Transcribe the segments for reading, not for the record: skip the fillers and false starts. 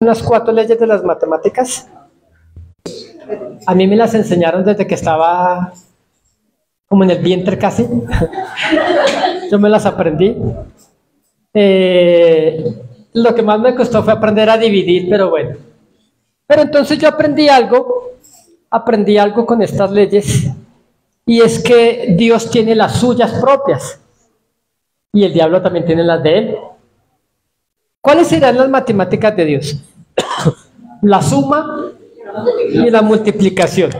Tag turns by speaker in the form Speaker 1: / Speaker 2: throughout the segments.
Speaker 1: Unas 4 leyes de las matemáticas. A mí me las enseñaron desde que estaba como en el vientre casi. Yo me las aprendí. Lo que más me costó fue aprender a dividir, pero bueno. Pero entonces yo aprendí algo con estas leyes, y es que Dios tiene las suyas propias y el diablo también tiene las de él. ¿Cuáles serán las matemáticas de Dios? La suma y la multiplicación.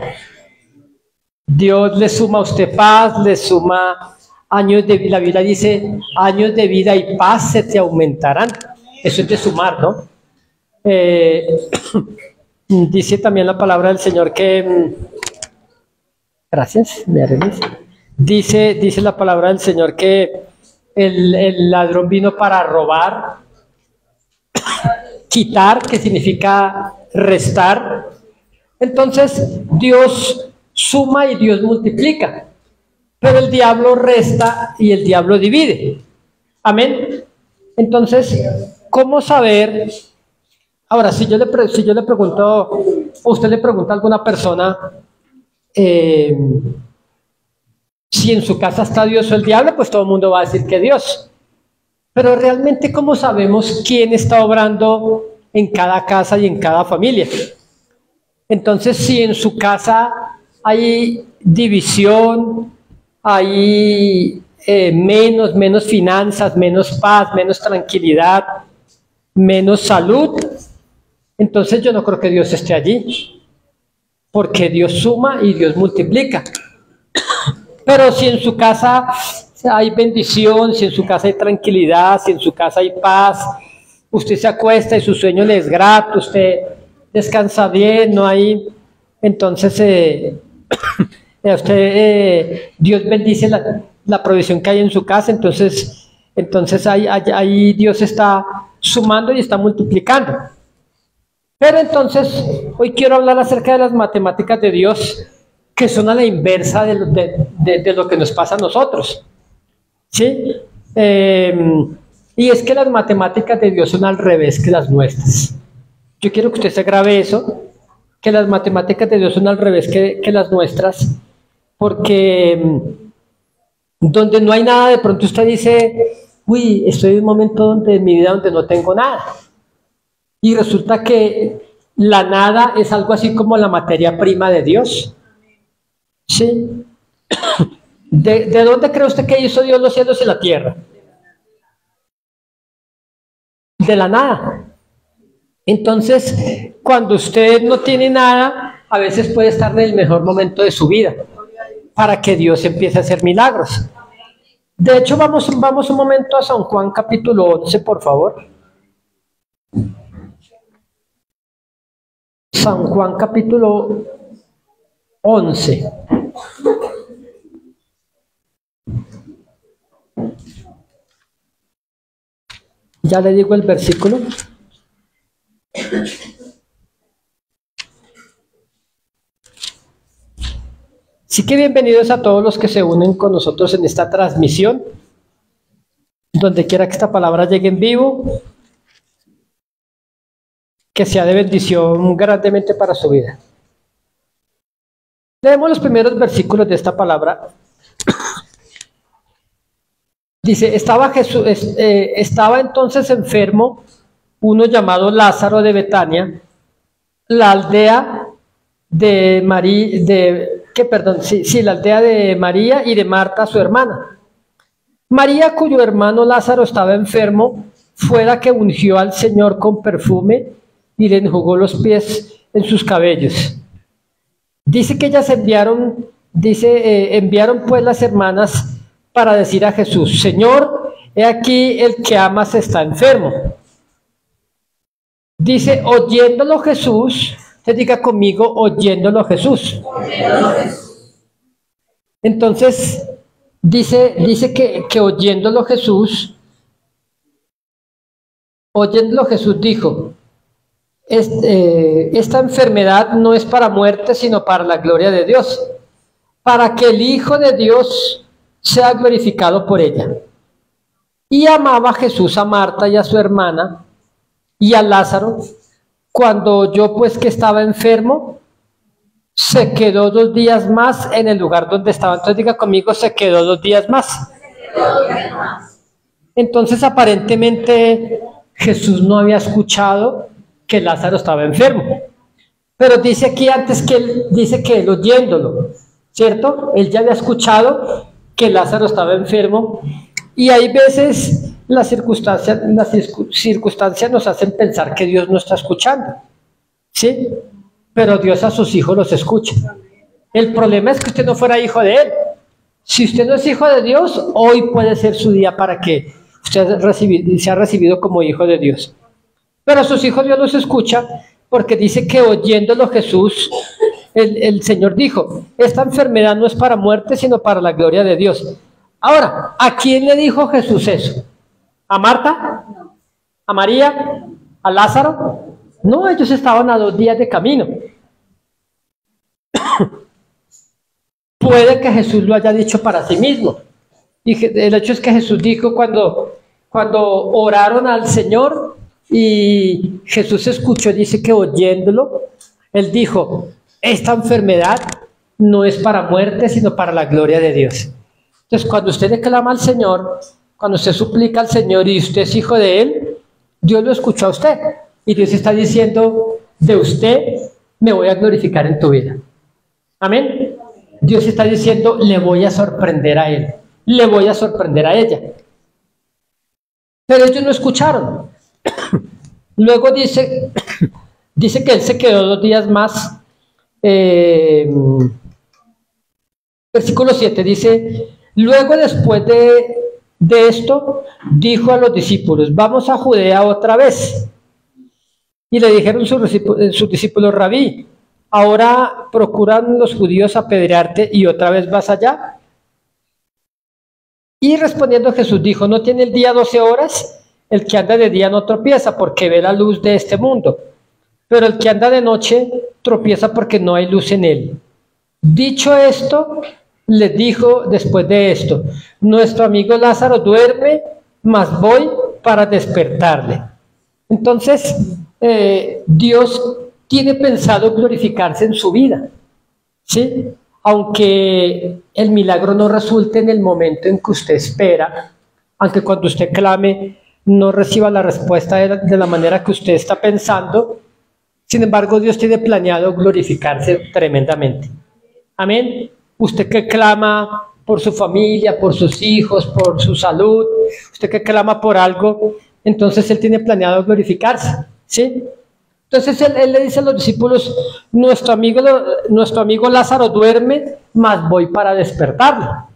Speaker 1: Dios le suma a usted paz, le suma años de vida. La Biblia dice, años de vida y paz se te aumentarán. Eso es de sumar, ¿no? Dice también la palabra del Señor que... Gracias, me arreglas. Dice la palabra del Señor que el ladrón vino para robar, quitar, que significa restar. Entonces, Dios suma y Dios multiplica, pero el diablo resta y el diablo divide. Amén. Entonces, ¿cómo saber? Ahora, si yo le pregunto, o usted le pregunta a alguna persona, si en su casa está Dios o el diablo, pues todo el mundo va a decir que Dios. Pero realmente, ¿cómo sabemos quién está obrando en cada casa y en cada familia? Entonces, si en su casa hay división, hay menos finanzas, menos paz, menos tranquilidad, menos salud, entonces yo no creo que Dios esté allí, porque Dios suma y Dios multiplica. Pero si en su casa hay bendición, si en su casa hay tranquilidad, si en su casa hay paz, usted se acuesta y su sueño le es grato, usted descansa bien, no hay, entonces Dios bendice la provisión que hay en su casa, entonces ahí Dios está sumando y está multiplicando. Pero entonces, hoy quiero hablar acerca de las matemáticas de Dios, que son a la inversa de lo que nos pasa a nosotros. ¿Sí? Y es que las matemáticas de Dios son al revés que las nuestras. Yo quiero que usted se grabe eso, que las matemáticas de Dios son al revés que las nuestras, porque donde no hay nada, de pronto usted dice, uy, estoy en un momento de mi vida donde no tengo nada. Y resulta que la nada es algo así como la materia prima de Dios. ¿Sí? ¿De dónde cree usted que hizo Dios los cielos y la tierra? De la nada. Entonces, cuando usted no tiene nada, a veces puede estar en el mejor momento de su vida, para que Dios empiece a hacer milagros. De hecho, vamos un momento a San Juan capítulo 11, por favor. San Juan capítulo 11. Ya le digo el versículo. Así que bienvenidos a todos los que se unen con nosotros en esta transmisión. Donde quiera que esta palabra llegue en vivo, que sea de bendición grandemente para su vida. Leemos los primeros versículos de esta palabra. Dice, estaba entonces enfermo uno llamado Lázaro de Betania, la aldea de la aldea de María y de Marta, su hermana. María, cuyo hermano Lázaro estaba enfermo, fue la que ungió al Señor con perfume y le enjugó los pies en sus cabellos. Dice que ellas enviaron pues las hermanas para decir a Jesús, Señor, he aquí el que amas está enfermo. Dice, oyéndolo Jesús, te diga conmigo, oyéndolo Jesús. Entonces, dice que oyéndolo Jesús dijo, esta enfermedad no es para muerte, sino para la gloria de Dios, para que el Hijo de Dios sea glorificado por ella. Y amaba Jesús a Marta y a su hermana y a Lázaro. cuando yo pues que estaba enfermo, se quedó 2 días más en el lugar donde estaba. Entonces diga conmigo, se quedó 2 días más. Entonces aparentemente Jesús no había escuchado que Lázaro estaba enfermo. Pero dice aquí antes que él, dice que él oyéndolo, ¿cierto? Él ya había escuchado que Lázaro estaba enfermo. Y hay veces las circunstancias nos hacen pensar que Dios no está escuchando, ¿sí? Pero Dios a sus hijos los escucha. El problema es que usted no fuera hijo de Él. Si usted no es hijo de Dios, hoy puede ser su día para que usted sea recibido como hijo de Dios. Pero a sus hijos Dios los escucha porque dice que oyéndolo Jesús, el Señor dijo, esta enfermedad no es para muerte, sino para la gloria de Dios. Ahora, ¿a quién le dijo Jesús eso? ¿A Marta? ¿A María? ¿A Lázaro? No, ellos estaban a 2 días de camino. Puede que Jesús lo haya dicho para sí mismo. Y el hecho es que Jesús dijo cuando oraron al Señor y Jesús escuchó, dice que oyéndolo, Él dijo, esta enfermedad no es para muerte, sino para la gloria de Dios. Entonces, cuando usted le clama al Señor, cuando usted suplica al Señor y usted es hijo de Él, Dios lo escuchó a usted. Y Dios está diciendo, de usted me voy a glorificar en tu vida. Amén. Dios está diciendo, le voy a sorprender a él, le voy a sorprender a ella. Pero ellos no escucharon. Luego dice que él se quedó 2 días más. Versículo 7 dice, luego después de esto, dijo a los discípulos, vamos a Judea otra vez. Y le dijeron sus discípulos, Rabí, ahora procuran los judíos apedrearte y otra vez vas allá. Y respondiendo Jesús dijo, ¿no tiene el día 12 horas? El que anda de día no tropieza porque ve la luz de este mundo, pero el que anda de noche tropieza porque no hay luz en él. Dicho esto, les dijo después de esto, nuestro amigo Lázaro duerme, mas voy para despertarle. Entonces, Dios tiene pensado glorificarse en su vida, ¿sí? Aunque el milagro no resulte en el momento en que usted espera, aunque cuando usted clame no reciba la respuesta de la manera que usted está pensando, sin embargo Dios tiene planeado glorificarse tremendamente. Amén. Usted que clama por su familia, por sus hijos, por su salud, usted que clama por algo, entonces Él tiene planeado glorificarse, ¿sí? Entonces él le dice a los discípulos, nuestro amigo Lázaro duerme, mas voy para despertarlo.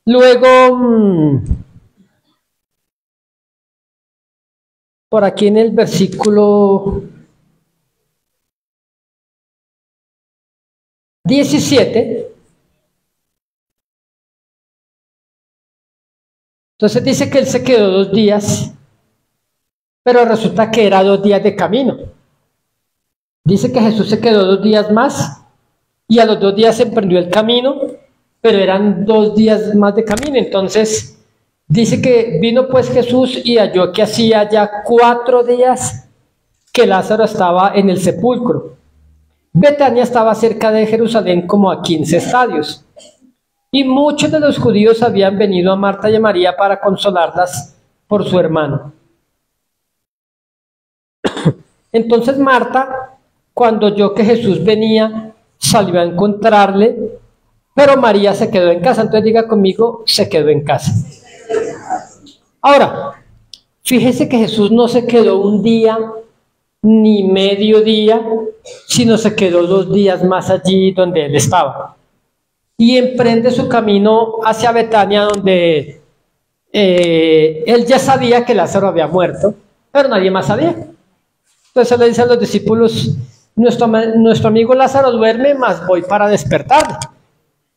Speaker 1: Luego, por aquí en el versículo 17, entonces dice que él se quedó 2 días, pero resulta que era 2 días de camino. Dice que Jesús se quedó 2 días más y a los 2 días se emprendió el camino, pero eran 2 días más de camino. Entonces dice que vino pues Jesús y halló que hacía ya 4 días que Lázaro estaba en el sepulcro. Betania estaba cerca de Jerusalén como a 15 estadios. Y muchos de los judíos habían venido a Marta y a María para consolarlas por su hermano. Entonces Marta, cuando oyó que Jesús venía, salió a encontrarle, pero María se quedó en casa. Entonces diga conmigo, se quedó en casa. Ahora, fíjese que Jesús no se quedó 1 día ni medio día, sino se quedó 2 días más allí donde él estaba. Y emprende su camino hacia Betania, donde él ya sabía que Lázaro había muerto, pero nadie más sabía. Entonces le dice a los discípulos, nuestro amigo Lázaro duerme, mas voy para despertarle.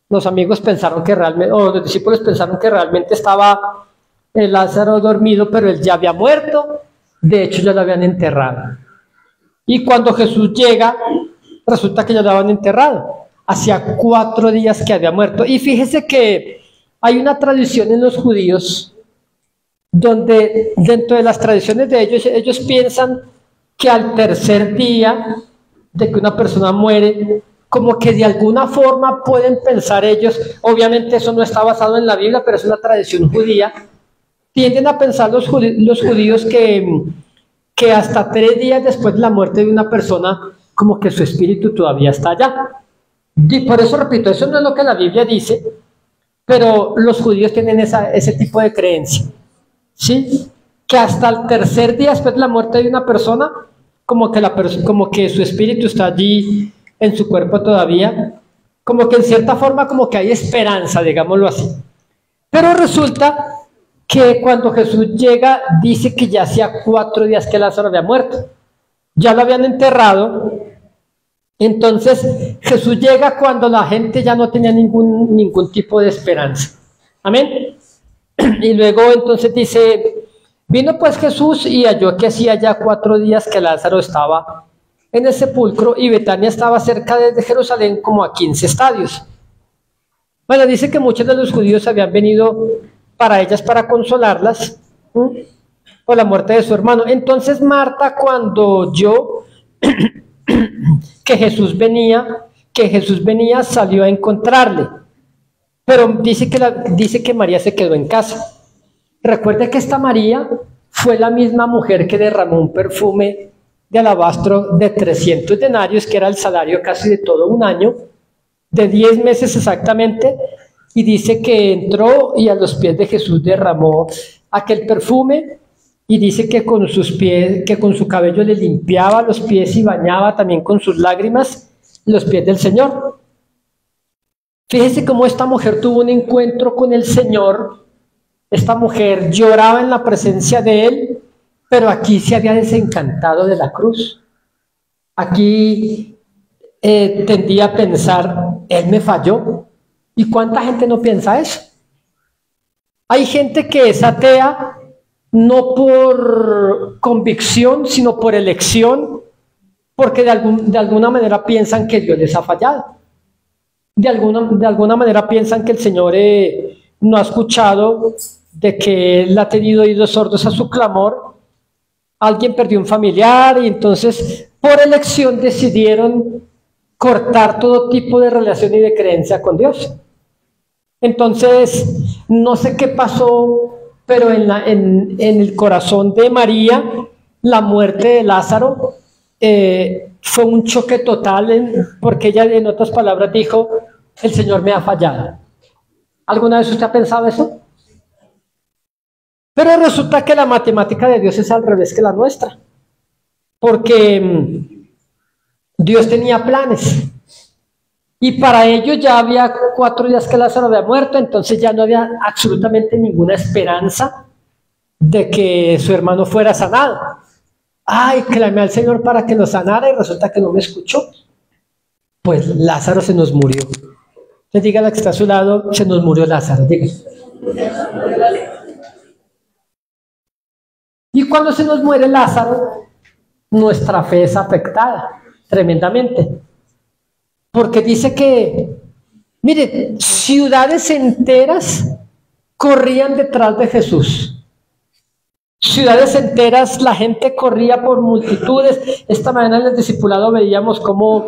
Speaker 1: Los amigos pensaron que realmente, o los discípulos pensaron que realmente estaba Lázaro dormido, pero él ya había muerto. De hecho, ya lo habían enterrado. Y cuando Jesús llega, resulta que ya lo habían enterrado. Hacía 4 días que había muerto. Y fíjese que hay una tradición en los judíos, donde dentro de las tradiciones de ellos piensan que al tercer día de que una persona muere, como que de alguna forma pueden pensar ellos, obviamente eso no está basado en la Biblia, pero es una tradición judía, tienden a pensar los judíos que hasta 3 días después de la muerte de una persona, como que su espíritu todavía está allá. Y por eso repito, eso no es lo que la Biblia dice, pero los judíos tienen ese tipo de creencia, ¿sí? Que hasta el tercer día después de la muerte de una persona, como que su espíritu está allí en su cuerpo todavía, como que en cierta forma como que hay esperanza, digámoslo así. Pero resulta que cuando Jesús llega, dice que ya hacía 4 días que Lázaro había muerto, ya lo habían enterrado. Entonces Jesús llega cuando la gente ya no tenía ningún tipo de esperanza. Amén. Y luego entonces dice, vino pues Jesús y halló que hacía ya 4 días que Lázaro estaba en el sepulcro y Betania estaba cerca de Jerusalén como a 15 estadios. Bueno, dice que muchos de los judíos habían venido para ellas para consolarlas por la muerte de su hermano. Entonces Marta, cuando oyó que Jesús venía, salió a encontrarle. Pero dice que María se quedó en casa. Recuerde que esta María fue la misma mujer que derramó un perfume de alabastro de 300 denarios, que era el salario casi de todo un año, de 10 meses exactamente, y dice que entró y a los pies de Jesús derramó aquel perfume, y dice que con su cabello le limpiaba los pies y bañaba también con sus lágrimas los pies del Señor. Fíjese cómo esta mujer tuvo un encuentro con el Señor. Esta mujer lloraba en la presencia de Él, pero aquí se había desencantado de la cruz. Aquí tendía a pensar, Él me falló. ¿Y cuánta gente no piensa eso? Hay gente que es atea no por convicción, sino por elección, porque de alguna manera piensan que Dios les ha fallado. De alguna manera piensan que el Señor no ha escuchado, de que Él ha tenido oídos sordos a su clamor. Alguien perdió un familiar y entonces por elección decidieron cortar todo tipo de relación y de creencia con Dios. Entonces, no sé qué pasó, pero en el corazón de María, la muerte de Lázaro fue un choque total, porque ella, en otras palabras, dijo, el Señor me ha fallado. ¿Alguna vez usted ha pensado eso? Pero resulta que la matemática de Dios es al revés que la nuestra, porque Dios tenía planes. Y para ellos ya había 4 días que Lázaro había muerto, entonces ya no había absolutamente ninguna esperanza de que su hermano fuera sanado. Ay, clamé al Señor para que lo sanara y resulta que no me escuchó. Pues Lázaro se nos murió. Entonces diga a la que está a su lado, se nos murió Lázaro, diga. Y cuando se nos muere Lázaro, nuestra fe es afectada tremendamente. Porque dice que, mire, ciudades enteras corrían detrás de Jesús. Ciudades enteras, la gente corría por multitudes. Esta mañana en el discipulado veíamos cómo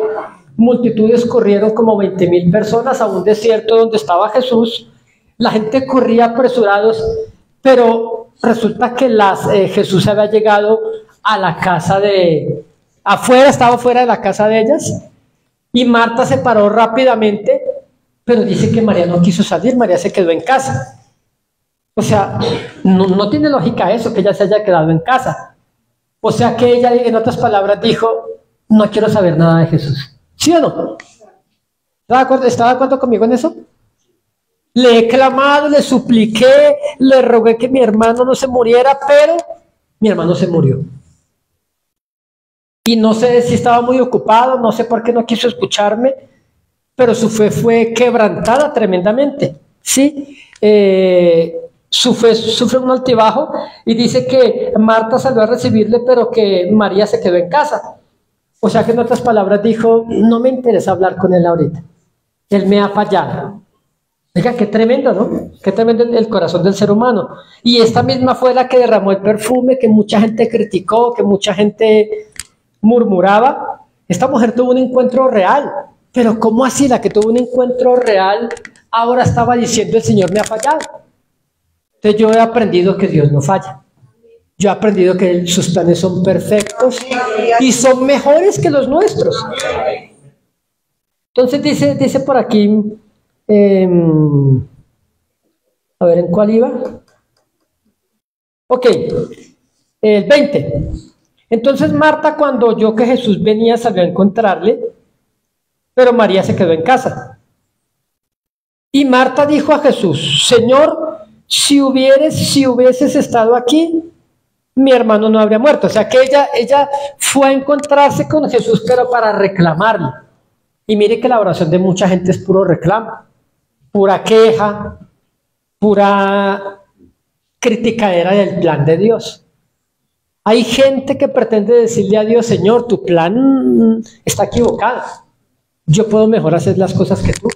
Speaker 1: multitudes corrieron, como 20,000 personas a un desierto donde estaba Jesús. La gente corría apresurados, pero resulta que Jesús había llegado a la casa estaba fuera de la casa de ellas. Y Marta se paró rápidamente, pero dice que María no quiso salir, María se quedó en casa. O sea, no tiene lógica eso, que ella se haya quedado en casa. O sea que ella, en otras palabras, dijo, no quiero saber nada de Jesús. ¿Sí o no? ¿Está de acuerdo conmigo en eso? Le he clamado, le supliqué, le rogué que mi hermano no se muriera, pero mi hermano se murió. Y no sé si estaba muy ocupado, no sé por qué no quiso escucharme, pero su fe fue quebrantada tremendamente, ¿sí? Su fe sufre un altibajo y dice que Marta salió a recibirle, pero que María se quedó en casa. O sea que en otras palabras dijo, no me interesa hablar con él ahorita, él me ha fallado. Oiga, qué tremendo, ¿no? Qué tremendo el corazón del ser humano. Y esta misma fue la que derramó el perfume, que mucha gente criticó, que mucha gente murmuraba. Esta mujer tuvo un encuentro real. Pero ¿cómo así? La que tuvo un encuentro real ahora estaba diciendo el Señor me ha fallado. Entonces yo he aprendido que Dios no falla. Yo he aprendido que sus planes son perfectos y son mejores que los nuestros. Entonces dice por aquí, a ver, ¿en cuál iba? Ok, el 20. Entonces Marta, cuando oyó que Jesús venía, salió a encontrarle, pero María se quedó en casa. Y Marta dijo a Jesús, Señor, si hubieses estado aquí, mi hermano no habría muerto. O sea que ella fue a encontrarse con Jesús, pero para reclamarle. Y mire que la oración de mucha gente es puro reclamo, pura queja, pura criticadera del plan de Dios. Hay gente que pretende decirle a Dios, Señor, tu plan está equivocado. Yo puedo mejor hacer las cosas que tú.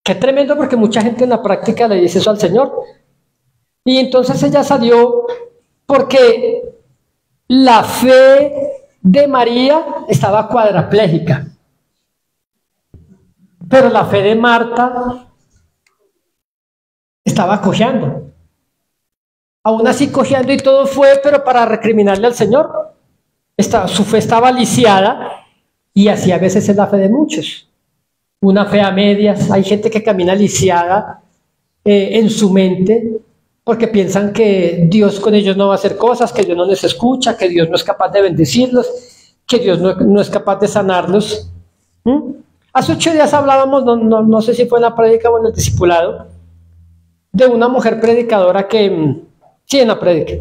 Speaker 1: Qué tremendo, porque mucha gente en la práctica le dice eso al Señor. Y entonces ella salió porque la fe de María estaba cuadraplégica. Pero la fe de Marta estaba cojeando. Aún así cojeando y todo fue, pero para recriminarle al Señor. Su fe estaba lisiada y así a veces es la fe de muchos. Una fe a medias. Hay gente que camina lisiada en su mente porque piensan que Dios con ellos no va a hacer cosas, que Dios no les escucha, que Dios no es capaz de bendecirlos, que Dios no es capaz de sanarlos. Hace 8 días hablábamos, no sé si fue en la prédica o en el discipulado, de una mujer predicadora sí, en la prédica,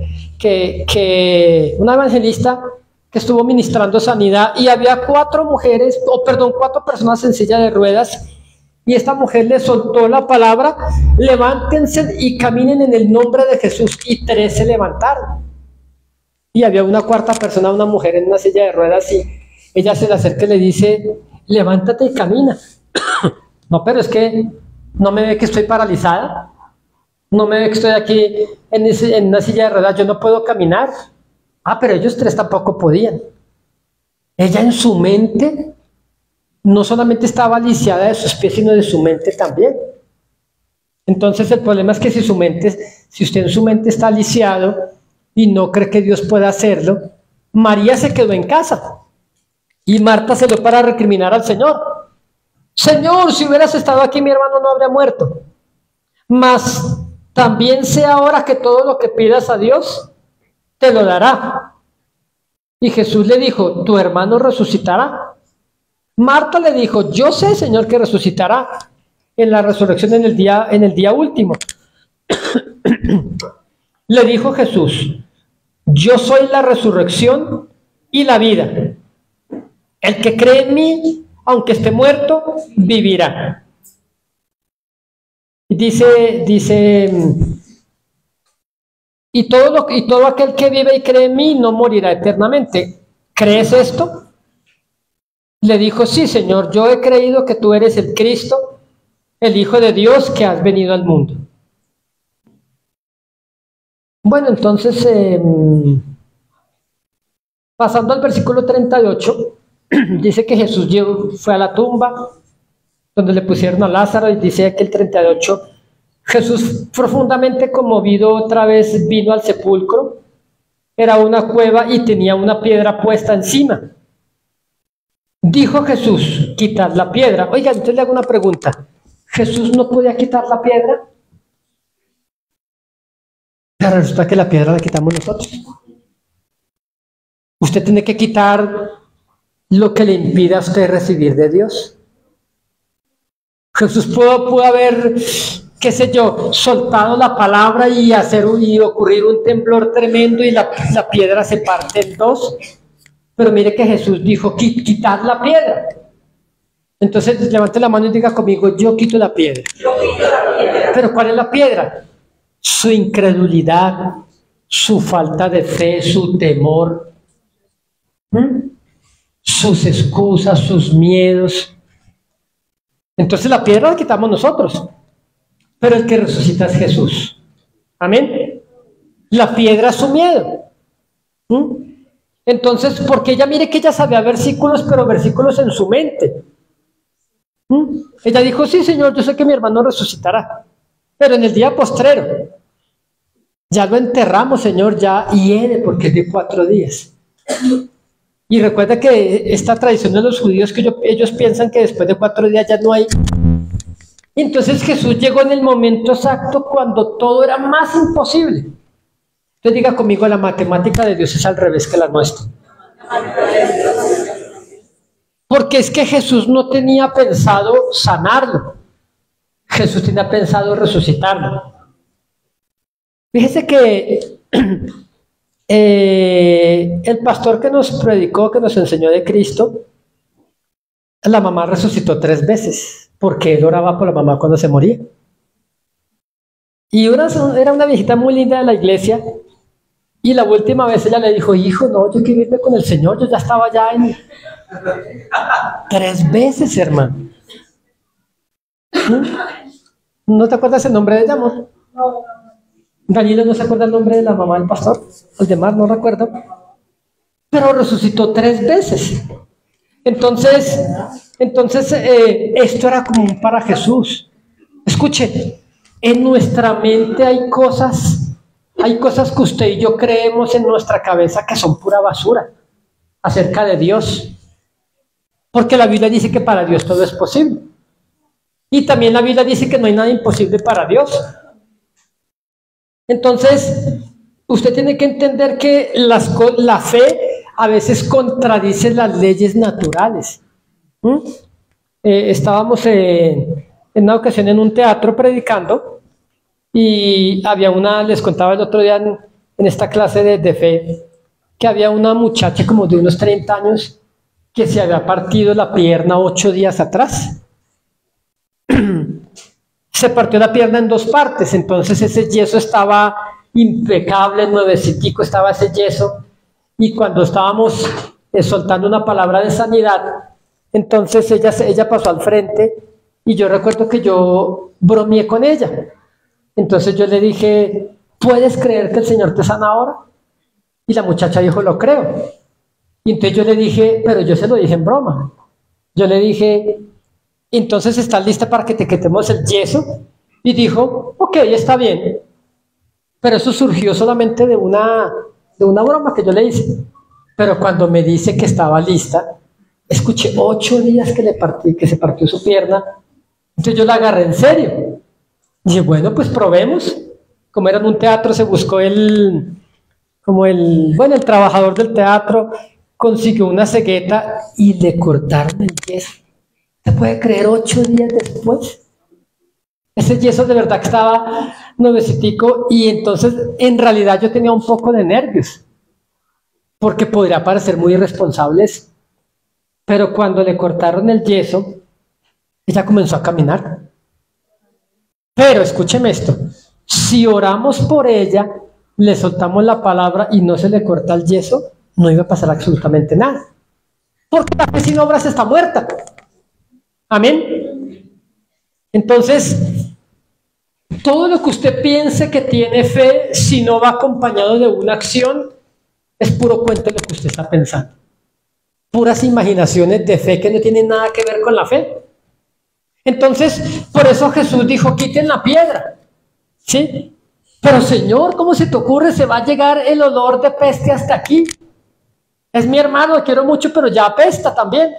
Speaker 1: una evangelista que estuvo ministrando sanidad y había 4 personas en silla de ruedas y esta mujer le soltó la palabra, levántense y caminen en el nombre de Jesús, y 3 se levantaron. Y había una 4ª persona, una mujer en una silla de ruedas, y ella se le acerca y le dice, levántate y camina. No, pero es que no me ve que estoy paralizada, no me ve que estoy aquí en una silla de ruedas, yo no puedo caminar. Pero ellos 3 tampoco podían. Ella en su mente no solamente estaba lisiada de sus pies, sino de su mente también. Entonces el problema es que si usted en su mente está lisiado y no cree que Dios pueda hacerlo, María se quedó en casa y Marta se lo para recriminar al Señor. Señor, si hubieras estado aquí, mi hermano no habría muerto. Mas también sé ahora que todo lo que pidas a Dios te lo dará. Y Jesús le dijo, tu hermano resucitará. Marta le dijo, yo sé, Señor, que resucitará en la resurrección en el día último. Le dijo Jesús, yo soy la resurrección y la vida. El que cree en mí, aunque esté muerto, vivirá. Dice, y todo aquel que vive y cree en mí no morirá eternamente. ¿Crees esto? Le dijo, sí, Señor, yo he creído que tú eres el Cristo, el Hijo de Dios que has venido al mundo. Bueno, entonces, pasando al versículo 38, dice que Jesús fue a la tumba donde le pusieron a Lázaro, y dice que el 38, Jesús, profundamente conmovido, otra vez vino al sepulcro. Era una cueva y tenía una piedra puesta encima. Dijo Jesús, quitad la piedra. Oiga, entonces le hago una pregunta. ¿Jesús no podía quitar la piedra? Pero resulta que la piedra la quitamos nosotros. Usted tiene que quitar lo que le impida a usted recibir de Dios. Jesús pudo haber, qué sé yo, soltado la palabra y ocurrir un temblor tremendo y la piedra se parte en 2. Pero mire que Jesús dijo, quitad la piedra. Entonces levante la mano y diga conmigo, yo quito la piedra. Pero ¿cuál es la piedra? Su incredulidad, su falta de fe, su temor, sus excusas, sus miedos. Entonces la piedra la quitamos nosotros, pero el que resucita es Jesús. Amén. La piedra es su miedo. Entonces, porque ella mire que ella sabía versículos, pero versículos en su mente. Ella dijo, sí, Señor, yo sé que mi hermano resucitará, pero en el día postrero. Ya lo enterramos, Señor, ya hiede porque es de 4 días. Y recuerda que esta tradición de los judíos, que ellos piensan que después de 4 días ya no hay. Entonces Jesús llegó en el momento exacto cuando todo era más imposible. Entonces diga conmigo, la matemática de Dios es al revés que la nuestra. Porque es que Jesús no tenía pensado sanarlo. Jesús tenía pensado resucitarlo. Fíjese que el pastor que nos predicó, que nos enseñó de Cristo, la mamá resucitó 3 veces, porque él oraba por la mamá cuando se moría. Y era una viejita muy linda de la iglesia, y la última vez ella le dijo, hijo, no, yo quiero irme con el Señor, yo ya estaba ya en 3 veces, hermano. ¿No te acuerdas el nombre de ella, amor? No. Danilo no se acuerda el nombre de la mamá del pastor, el demás no recuerdo, pero resucitó 3 veces. Entonces esto era común para Jesús. Escuche, en nuestra mente hay cosas que usted y yo creemos en nuestra cabeza que son pura basura acerca de Dios, porque la Biblia dice que para Dios todo es posible, y también la Biblia dice que no hay nada imposible para Dios. Entonces, usted tiene que entender que la fe a veces contradice las leyes naturales. Estábamos en una ocasión en un teatro predicando y les contaba el otro día en esta clase de fe, que había una muchacha como de unos 30 años que se había partido la pierna 8 días atrás. Se partió la pierna en 2 partes, entonces ese yeso estaba impecable, nuevecitico estaba ese yeso, y cuando estábamos soltando una palabra de sanidad, entonces ella pasó al frente, y yo recuerdo que yo bromeé con ella. Entonces yo le dije, ¿puedes creer que el Señor te sana ahora? Y la muchacha dijo, lo creo. Y entonces yo le dije, pero yo se lo dije en broma. Yo le dije, entonces, ¿estás lista para que te quitemos el yeso? Y dijo, ok, está bien. Pero eso surgió solamente de una broma que yo le hice. Pero cuando me dice que estaba lista, escuché 8 días que se partió su pierna. Entonces yo la agarré en serio. Y dije, bueno, pues probemos. Como era en un teatro, se buscó el trabajador del teatro, consiguió una cegueta y le cortaron el yeso. ¿Se puede creer 8 días después? Ese yeso de verdad que estaba nuevecitico, y entonces en realidad yo tenía un poco de nervios, porque podría parecer muy irresponsable eso. Pero cuando le cortaron el yeso, ella comenzó a caminar. Pero escúcheme esto, si oramos por ella, le soltamos la palabra y no se le corta el yeso, no iba a pasar absolutamente nada, porque la fe sin obras está muerta. Amén. Entonces, todo lo que usted piense que tiene fe, si no va acompañado de una acción, es puro cuento lo que usted está pensando. Puras imaginaciones de fe que no tienen nada que ver con la fe. Entonces, por eso Jesús dijo, quiten la piedra. ¿Sí? Pero Señor, ¿cómo se te ocurre? Se va a llegar el olor de peste hasta aquí. Es mi hermano, lo quiero mucho, pero ya apesta también.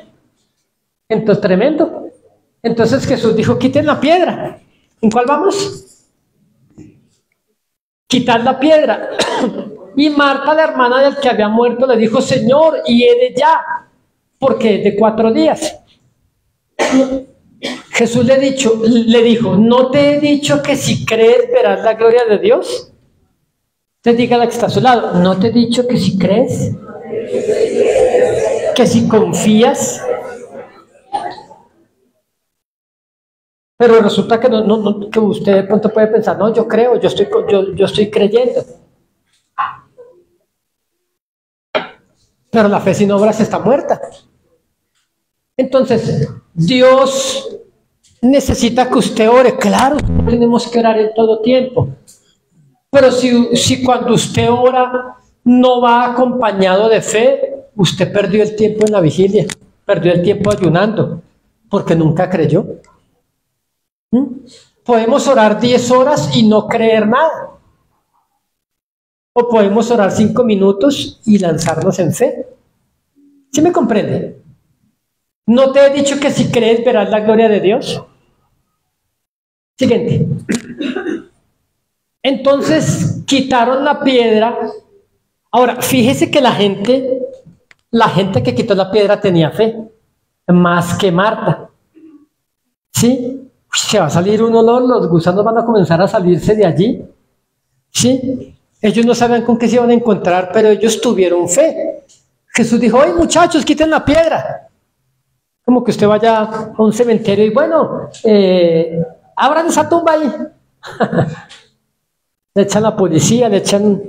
Speaker 1: Entonces, tremendo. Entonces Jesús dijo, quiten la piedra. ¿En cuál vamos? Quitar la piedra. Y Marta, la hermana del que había muerto, le dijo, Señor, hiede ya, porque es de 4 días. Jesús le dijo, ¿no te he dicho que si crees verás la gloria de Dios? Te diga la que está a su lado, ¿no te he dicho que si crees? Que si confías. Pero resulta que que usted de pronto puede pensar, no, yo creo, yo estoy creyendo. Pero la fe sin obras está muerta. Entonces, Dios necesita que usted ore. Claro, tenemos que orar en todo tiempo. Pero si cuando usted ora, no va acompañado de fe, usted perdió el tiempo en la vigilia, perdió el tiempo ayunando, porque nunca creyó. Podemos orar 10 horas y no creer nada. O podemos orar 5 minutos y lanzarnos en fe. ¿Sí me comprende? ¿No te he dicho que si crees verás la gloria de Dios? Siguiente. Entonces quitaron la piedra. Ahora, fíjese que la gente que quitó la piedra tenía fe, más que Marta. ¿Sí? Se va a salir un olor, los gusanos van a comenzar a salirse de allí. ¿Sí? Ellos no sabían con qué se iban a encontrar, pero ellos tuvieron fe. Jesús dijo, ¡ay muchachos, quiten la piedra! Como que usted vaya a un cementerio y bueno, abran esa tumba ahí. Le echan la policía, le echan...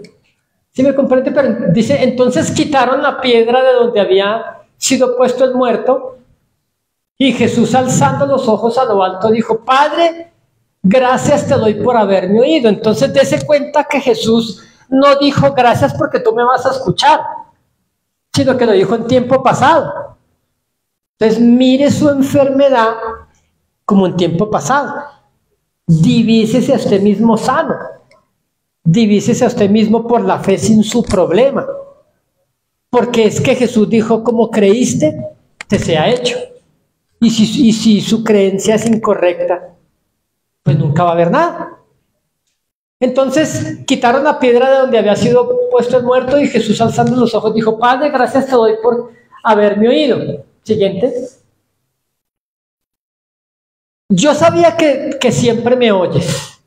Speaker 1: ¿Sí me comprende? Pero dice, entonces quitaron la piedra de donde había sido puesto el muerto. Y Jesús, alzando los ojos a lo alto, dijo, Padre, gracias te doy por haberme oído. Entonces dése cuenta que Jesús no dijo gracias porque tú me vas a escuchar, sino que lo dijo en tiempo pasado. Entonces mire su enfermedad como en tiempo pasado. Divísese a usted mismo sano. Divísese a usted mismo por la fe sin su problema. Porque es que Jesús dijo, como creíste, te sea hecho. Y si su creencia es incorrecta, pues nunca va a haber nada. Entonces quitaron la piedra de donde había sido puesto el muerto y Jesús, alzando los ojos, dijo, Padre, gracias te doy por haberme oído. Siguiente. Yo sabía que siempre me oyes.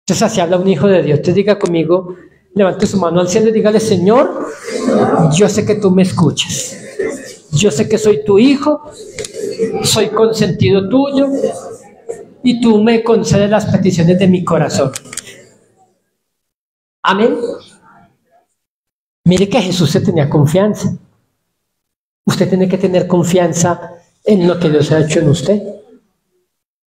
Speaker 1: Entonces así habla un hijo de Dios. Entonces diga conmigo, levante su mano al cielo y dígale, Señor, yo sé que tú me escuchas. Yo sé que soy tu hijo, soy consentido tuyo y tú me concedes las peticiones de mi corazón. Amén. Mire que Jesús se tenía confianza. Usted tiene que tener confianza en lo que Dios ha hecho en usted.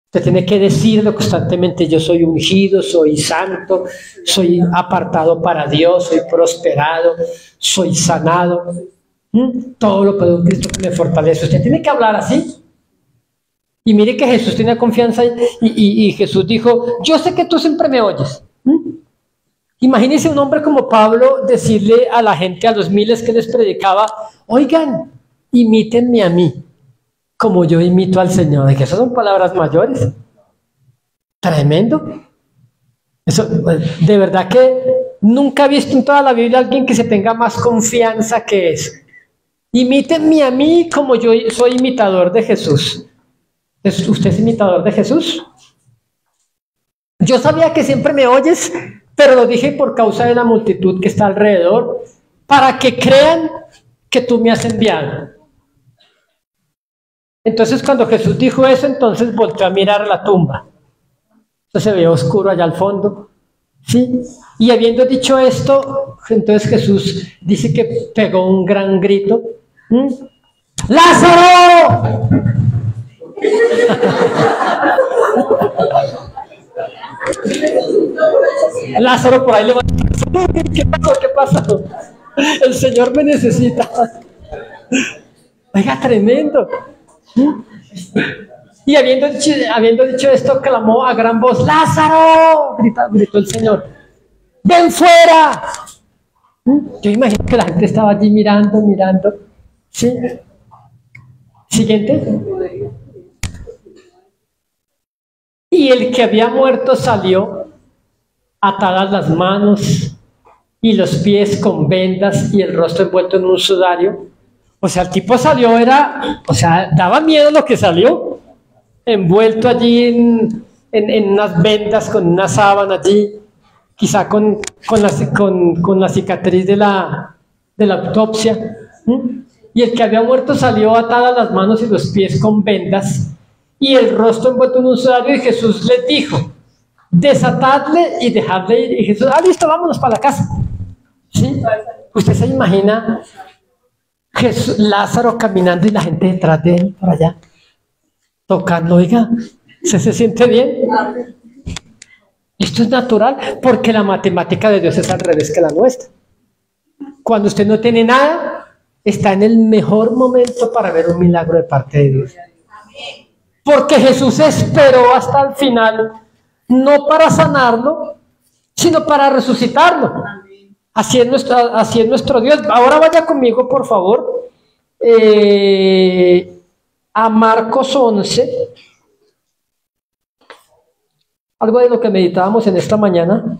Speaker 1: Usted tiene que decirlo constantemente, yo soy ungido, soy santo, soy apartado para Dios, soy prosperado, soy sanado. Todo lo puedo en Cristo que me fortalece. Usted tiene que hablar así. Y mire que Jesús tenía confianza y Jesús dijo, yo sé que tú siempre me oyes. Imagínese un hombre como Pablo decirle a la gente, a los miles que les predicaba, oigan, imítenme a mí, como yo imito al Señor. De que esas son palabras mayores. Tremendo. Eso, de verdad que nunca he visto en toda la Biblia a alguien que se tenga más confianza que eso. Imítenme a mí como yo soy imitador de Jesús. ¿Usted es imitador de Jesús? Yo sabía que siempre me oyes, pero lo dije por causa de la multitud que está alrededor, para que crean que tú me has enviado. Entonces cuando Jesús dijo eso, entonces volteó a mirar la tumba. Entonces se veía oscuro allá al fondo. ¿Sí? Y habiendo dicho esto, entonces Jesús dice que pegó un gran grito. ¡Lázaro! Lázaro por ahí levantó. ¿Qué pasó? ¿Qué pasó? El Señor me necesita. Oiga, tremendo. Y habiendo dicho esto, clamó a gran voz, ¡Lázaro! Gritó el Señor, ¡ven fuera! Yo imagino que la gente estaba allí mirando. ¿Sí? Siguiente. Y el que había muerto salió, atadas las manos y los pies con vendas y el rostro envuelto en un sudario. O sea, el tipo salió, daba miedo lo que salió, envuelto allí en unas vendas, con una sábana allí, quizá con la cicatriz de la autopsia. Y el que había muerto salió atadas las manos y los pies con vendas y el rostro envuelto en un sudario, y Jesús les dijo, desatadle y dejadle ir. Y Jesús, listo, vámonos para la casa. ¿Sí? Usted se imagina Lázaro caminando y la gente detrás de él por allá tocando, oiga, ¿se siente bien? Esto es natural porque la matemática de Dios es al revés que la nuestra. Cuando usted no tiene nada, está en el mejor momento para ver un milagro de parte de Dios. Porque Jesús esperó hasta el final, no para sanarlo, sino para resucitarlo. Así es nuestro Dios. Ahora vaya conmigo, por favor, a Marcos 11. Algo de lo que meditábamos en esta mañana.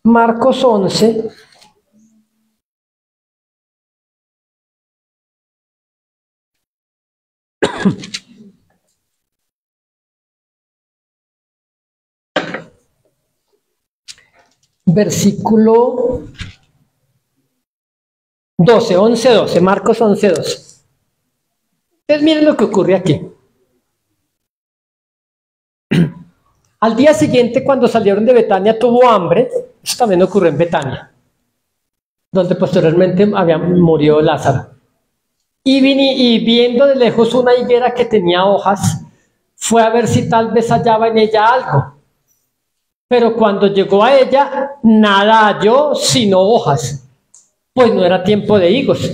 Speaker 1: Marcos 11. Versículo 12, 11, 12, Marcos 11, 12. Entonces miren lo que ocurre aquí. Al día siguiente, cuando salieron de Betania, tuvo hambre. Eso también ocurrió en Betania, donde posteriormente murió Lázaro. Y viendo de lejos una higuera que tenía hojas, fue a ver si tal vez hallaba en ella algo. Pero cuando llegó a ella, nada halló sino hojas, pues no era tiempo de higos.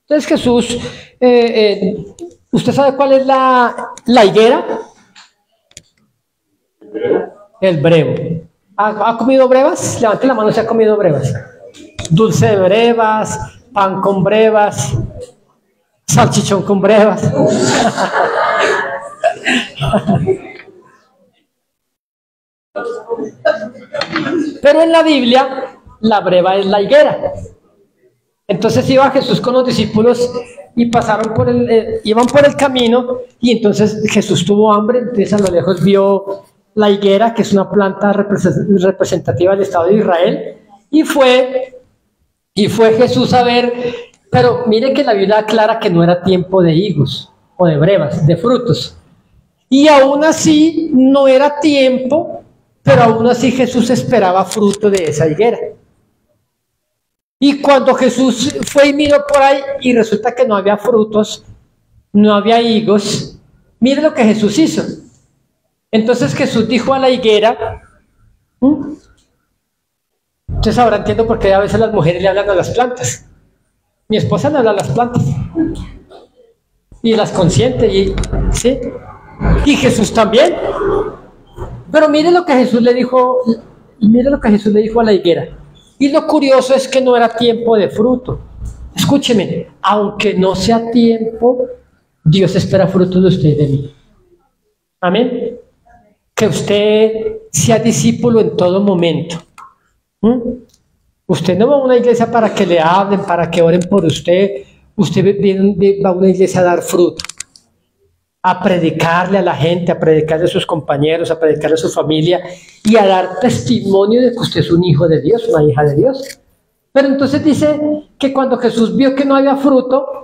Speaker 1: Entonces Jesús, ¿usted sabe cuál es la higuera? El brevo. ¿Ha comido brevas? Levante la mano si ha comido brevas. Dulce de brevas, pan con brevas, salchichón con brevas. Pero en la Biblia, la breva es la higuera. Entonces iba Jesús con los discípulos y iban por el camino, y entonces Jesús tuvo hambre. Entonces a lo lejos vio la higuera, que es una planta representativa del Estado de Israel, y fue Jesús a ver, pero mire que la Biblia aclara que no era tiempo de higos o de brevas, de frutos, y aún así no era tiempo, pero aún así Jesús esperaba fruto de esa higuera. Y cuando Jesús fue y miró por ahí y resulta que no había frutos, no había higos, mire lo que Jesús hizo. Entonces Jesús dijo a la higuera, entonces ahora entiendo por qué a veces las mujeres le hablan a las plantas. Mi esposa le habla a las plantas y las consiente, ¿sí? Y Jesús también. Pero mire lo que Jesús le dijo, a la higuera. Y lo curioso es que no era tiempo de fruto. Escúcheme, aunque no sea tiempo, Dios espera fruto de usted y de mí. Amén. Que usted sea discípulo en todo momento. Usted no va a una iglesia para que le hablen, para que oren por usted. Usted va a una iglesia a dar fruto, a predicarle a la gente, a predicarle a sus compañeros, a predicarle a su familia y a dar testimonio de que usted es un hijo de Dios, una hija de Dios. Pero entonces dice que cuando Jesús vio que no había fruto,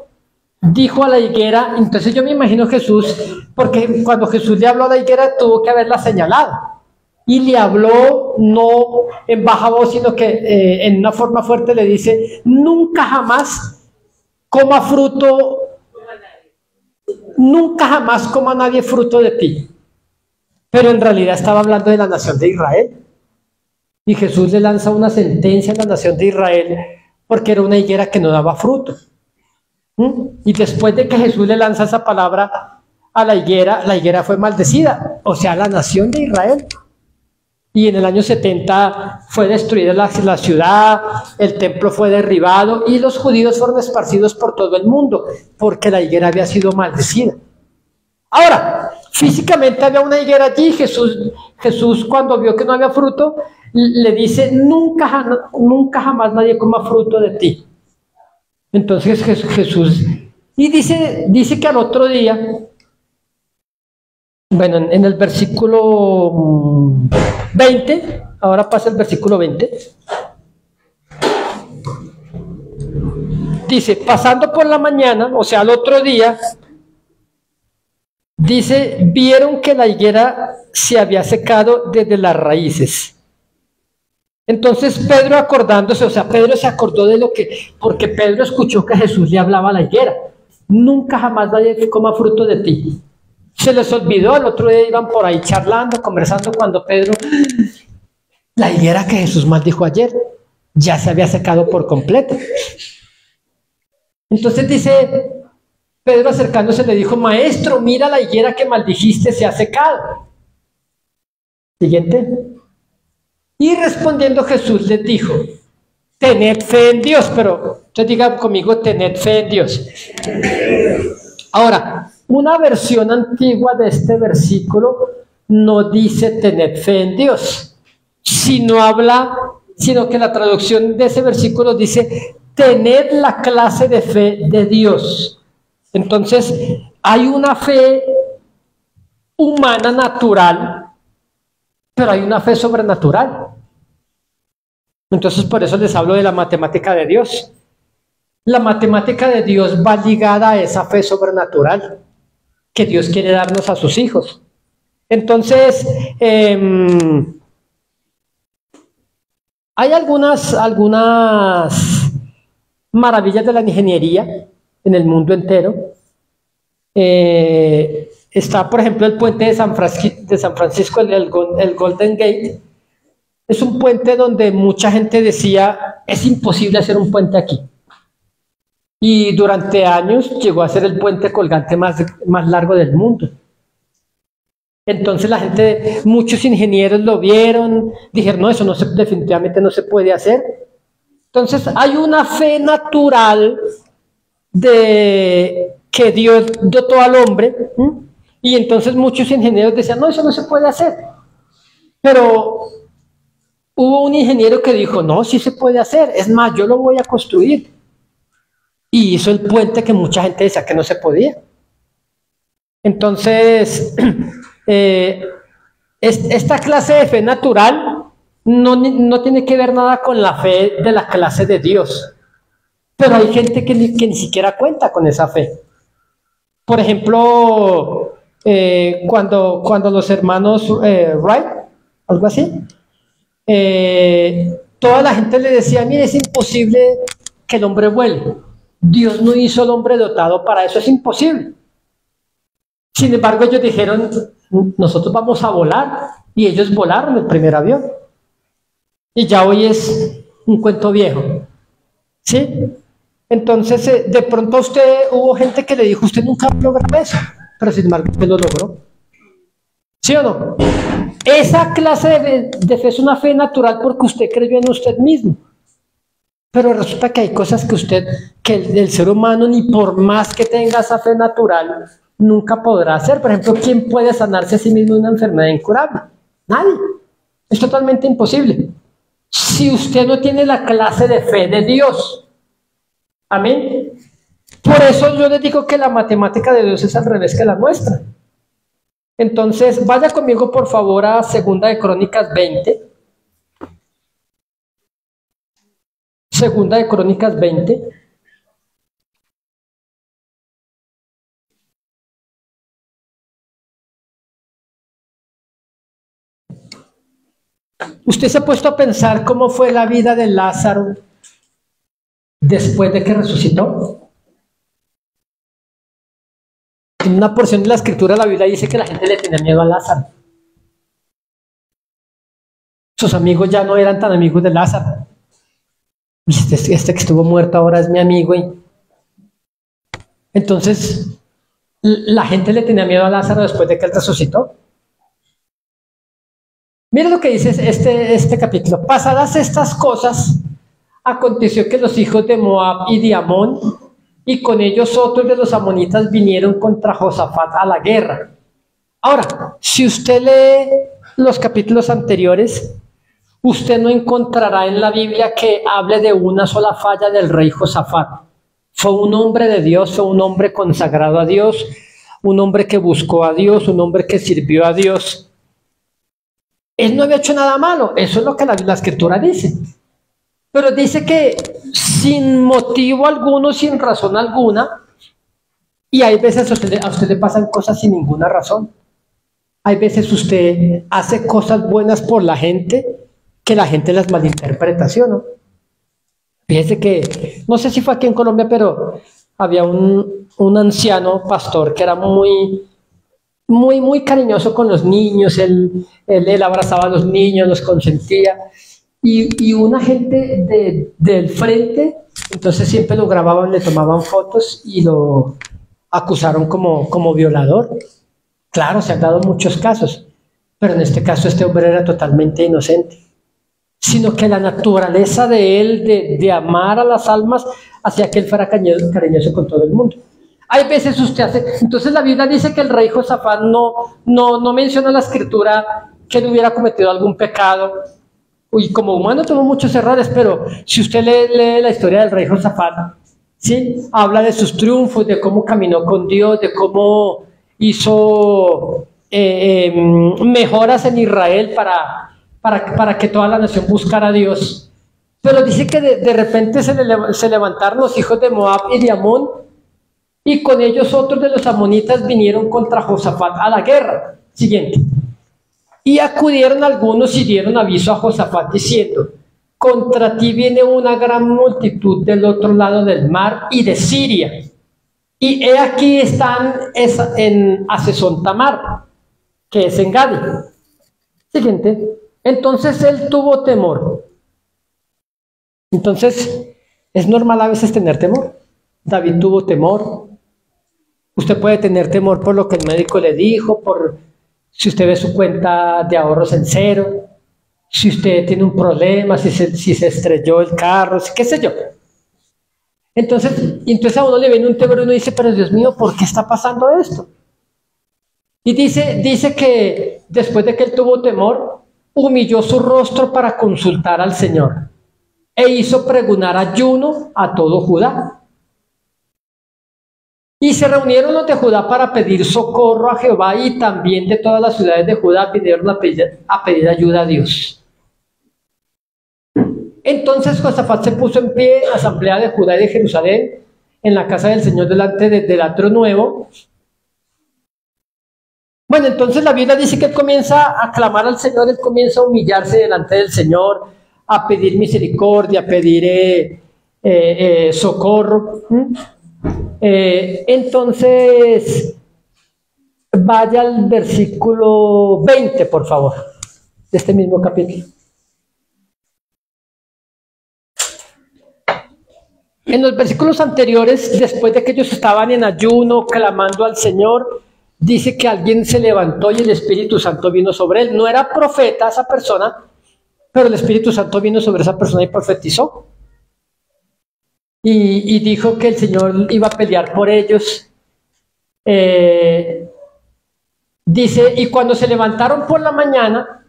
Speaker 1: dijo a la higuera, entonces yo me imagino Jesús, porque cuando Jesús le habló a la higuera tuvo que haberla señalado, y le habló no en baja voz, sino que en una forma fuerte le dice, nunca jamás coma fruto, nunca jamás coma nadie fruto de ti. Pero en realidad estaba hablando de la nación de Israel, y Jesús le lanza una sentencia a la nación de Israel porque era una higuera que no daba fruto. Y después de que Jesús le lanza esa palabra a la higuera fue maldecida, o sea, la nación de Israel. Y en el año 70 fue destruida la ciudad, el templo fue derribado y los judíos fueron esparcidos por todo el mundo porque la higuera había sido maldecida. Ahora, físicamente había una higuera allí. Jesús cuando vio que no había fruto, le dice, nunca jamás nadie coma fruto de ti. Entonces Jesús, y dice que al otro día, bueno, en el versículo 20, ahora pasa el versículo 20, dice, pasando por la mañana, o sea, al otro día, dice, vieron que la higuera se había secado desde las raíces. Entonces Pedro acordándose, o sea, Pedro se acordó porque Pedro escuchó que Jesús le hablaba a la higuera, nunca jamás nadie coma fruto de ti. Se les olvidó, el otro día iban por ahí charlando, conversando, cuando Pedro La higuera que Jesús maldijo ayer ya se había secado por completo. Entonces dice Pedro, acercándose, le dijo: Maestro, mira, la higuera que maldijiste se ha secado. Siguiente. Y respondiendo Jesús les dijo: tened fe en Dios. Pero ustedes digan conmigo: tened fe en Dios. Ahora, una versión antigua de este versículo no dice tened fe en Dios, sino que la traducción de ese versículo dice: tened la clase de fe de Dios. Entonces, hay una fe humana natural, pero hay una fe sobrenatural. Entonces, por eso les hablo de la matemática de Dios. La matemática de Dios va ligada a esa fe sobrenatural que Dios quiere darnos a sus hijos. Entonces, hay algunas maravillas de la ingeniería en el mundo entero. Está, por ejemplo, el puente de San Francisco, el Golden Gate. Es un puente donde mucha gente decía: es imposible hacer un puente aquí. Y durante años llegó a ser el puente colgante más largo del mundo. Entonces la gente, muchos ingenieros lo vieron, dijeron: no, eso definitivamente no se puede hacer. Entonces hay una fe natural de que Dios dotó al hombre, y entonces muchos ingenieros decían: no, eso no se puede hacer. Pero hubo un ingeniero que dijo: no, sí se puede hacer, es más, yo lo voy a construir. Y hizo el puente que mucha gente decía que no se podía. Entonces, esta clase de fe natural no tiene que ver nada con la fe de la clase de Dios. Pero hay gente que ni siquiera cuenta con esa fe. Por ejemplo, cuando los hermanos Wright, algo así, toda la gente le decía: mire, es imposible que el hombre vuele. Dios no hizo al hombre dotado para eso, es imposible. Sin embargo, ellos dijeron: nosotros vamos a volar, y ellos volaron el primer avión. Y ya hoy es un cuento viejo, ¿sí? Entonces, de pronto hubo gente que le dijo: usted nunca logró eso, pero sin embargo usted lo logró. ¿Sí o no? Esa clase de fe es una fe natural porque usted creyó en usted mismo. Pero resulta que hay cosas que el ser humano, ni por más que tenga esa fe natural, nunca podrá hacer. Por ejemplo, ¿quién puede sanarse a sí mismo de una enfermedad incurable? Nadie. Es totalmente imposible. Si usted no tiene la clase de fe de Dios. Amén. Por eso yo les digo que la matemática de Dios es al revés que la nuestra. Entonces, vaya conmigo por favor a 2 de Crónicas 20. 2 de Crónicas 20. ¿Usted se ha puesto a pensar cómo fue la vida de Lázaro después de que resucitó? En una porción de la escritura de la Biblia dice que la gente le tenía miedo a Lázaro. Sus amigos ya no eran tan amigos de Lázaro. Este que estuvo muerto ahora es mi amigo. Entonces, la gente le tenía miedo a Lázaro después de que él resucitó. Mira lo que dice este capítulo. Pasadas estas cosas, aconteció que los hijos de Moab y de Amón, y con ellos otros de los amonitas, vinieron contra Josafat a la guerra. Ahora, si usted lee los capítulos anteriores, usted no encontrará en la Biblia que hable de una sola falla del rey Josafat. Fue un hombre de Dios, fue un hombre consagrado a Dios, un hombre que buscó a Dios, un hombre que sirvió a Dios. Él no había hecho nada malo, eso es lo que la escritura dice. Pero dice que sin motivo alguno, sin razón alguna, y hay veces a usted le pasan cosas sin ninguna razón. Hay veces usted hace cosas buenas por la gente, que la gente las malinterpreta, ¿sí o no? Fíjese que, no sé si fue aquí en Colombia, pero había un anciano pastor que era muy muy cariñoso con los niños, él abrazaba a los niños, los consentía. Y una gente del frente, entonces siempre lo grababan, le tomaban fotos y lo acusaron como violador. Claro, se han dado muchos casos, pero en este caso este hombre era totalmente inocente, sino que la naturaleza de él, de amar a las almas, hacía que él fuera cariñoso con todo el mundo. Hay veces usted hace, entonces la Biblia dice que el rey Josafat no menciona en la escritura que él hubiera cometido algún pecado. Y como humano tuvo muchos errores, pero si usted lee la historia del rey Josafat, ¿sí? Habla de sus triunfos, de cómo caminó con Dios, de cómo hizo mejoras en Israel para que toda la nación buscara a Dios. Pero dice que de repente se levantaron los hijos de Moab y de Amón, y con ellos otros de los amonitas vinieron contra Josafat a la guerra. Siguiente. Y acudieron algunos y dieron aviso a Josafat diciendo: contra ti viene una gran multitud del otro lado del mar y de Siria. Y he aquí están en Hazezón Tamar, que es en Gadi. Siguiente. Entonces él tuvo temor. Entonces, es normal a veces tener temor. David tuvo temor. Usted puede tener temor por lo que el médico le dijo, por si usted ve su cuenta de ahorros en cero, si usted tiene un problema, si se estrelló el carro, qué sé yo. Entonces a uno le viene un temor y uno dice: pero Dios mío, ¿por qué está pasando esto? Y dice que después de que él tuvo temor, humilló su rostro para consultar al Señor e hizo pregonar ayuno a todo Judá. Y se reunieron los de Judá para pedir socorro a Jehová, y también de todas las ciudades de Judá vinieron a pedir ayuda a Dios. Entonces Josafat se puso en pie en la asamblea de Judá y de Jerusalén, en la casa del Señor delante del atrio nuevo. Bueno, entonces la Biblia dice que él comienza a clamar al Señor, él comienza a humillarse delante del Señor, a pedir misericordia, a pedir socorro. Entonces, vaya al versículo 20, por favor, de este mismo capítulo. En los versículos anteriores, después de que ellos estaban en ayuno, clamando al Señor, dice que alguien se levantó y el Espíritu Santo vino sobre él. No era profeta esa persona, pero el Espíritu Santo vino sobre esa persona y profetizó. Y dijo que el Señor iba a pelear por ellos. Dice, y cuando se levantaron por la mañana,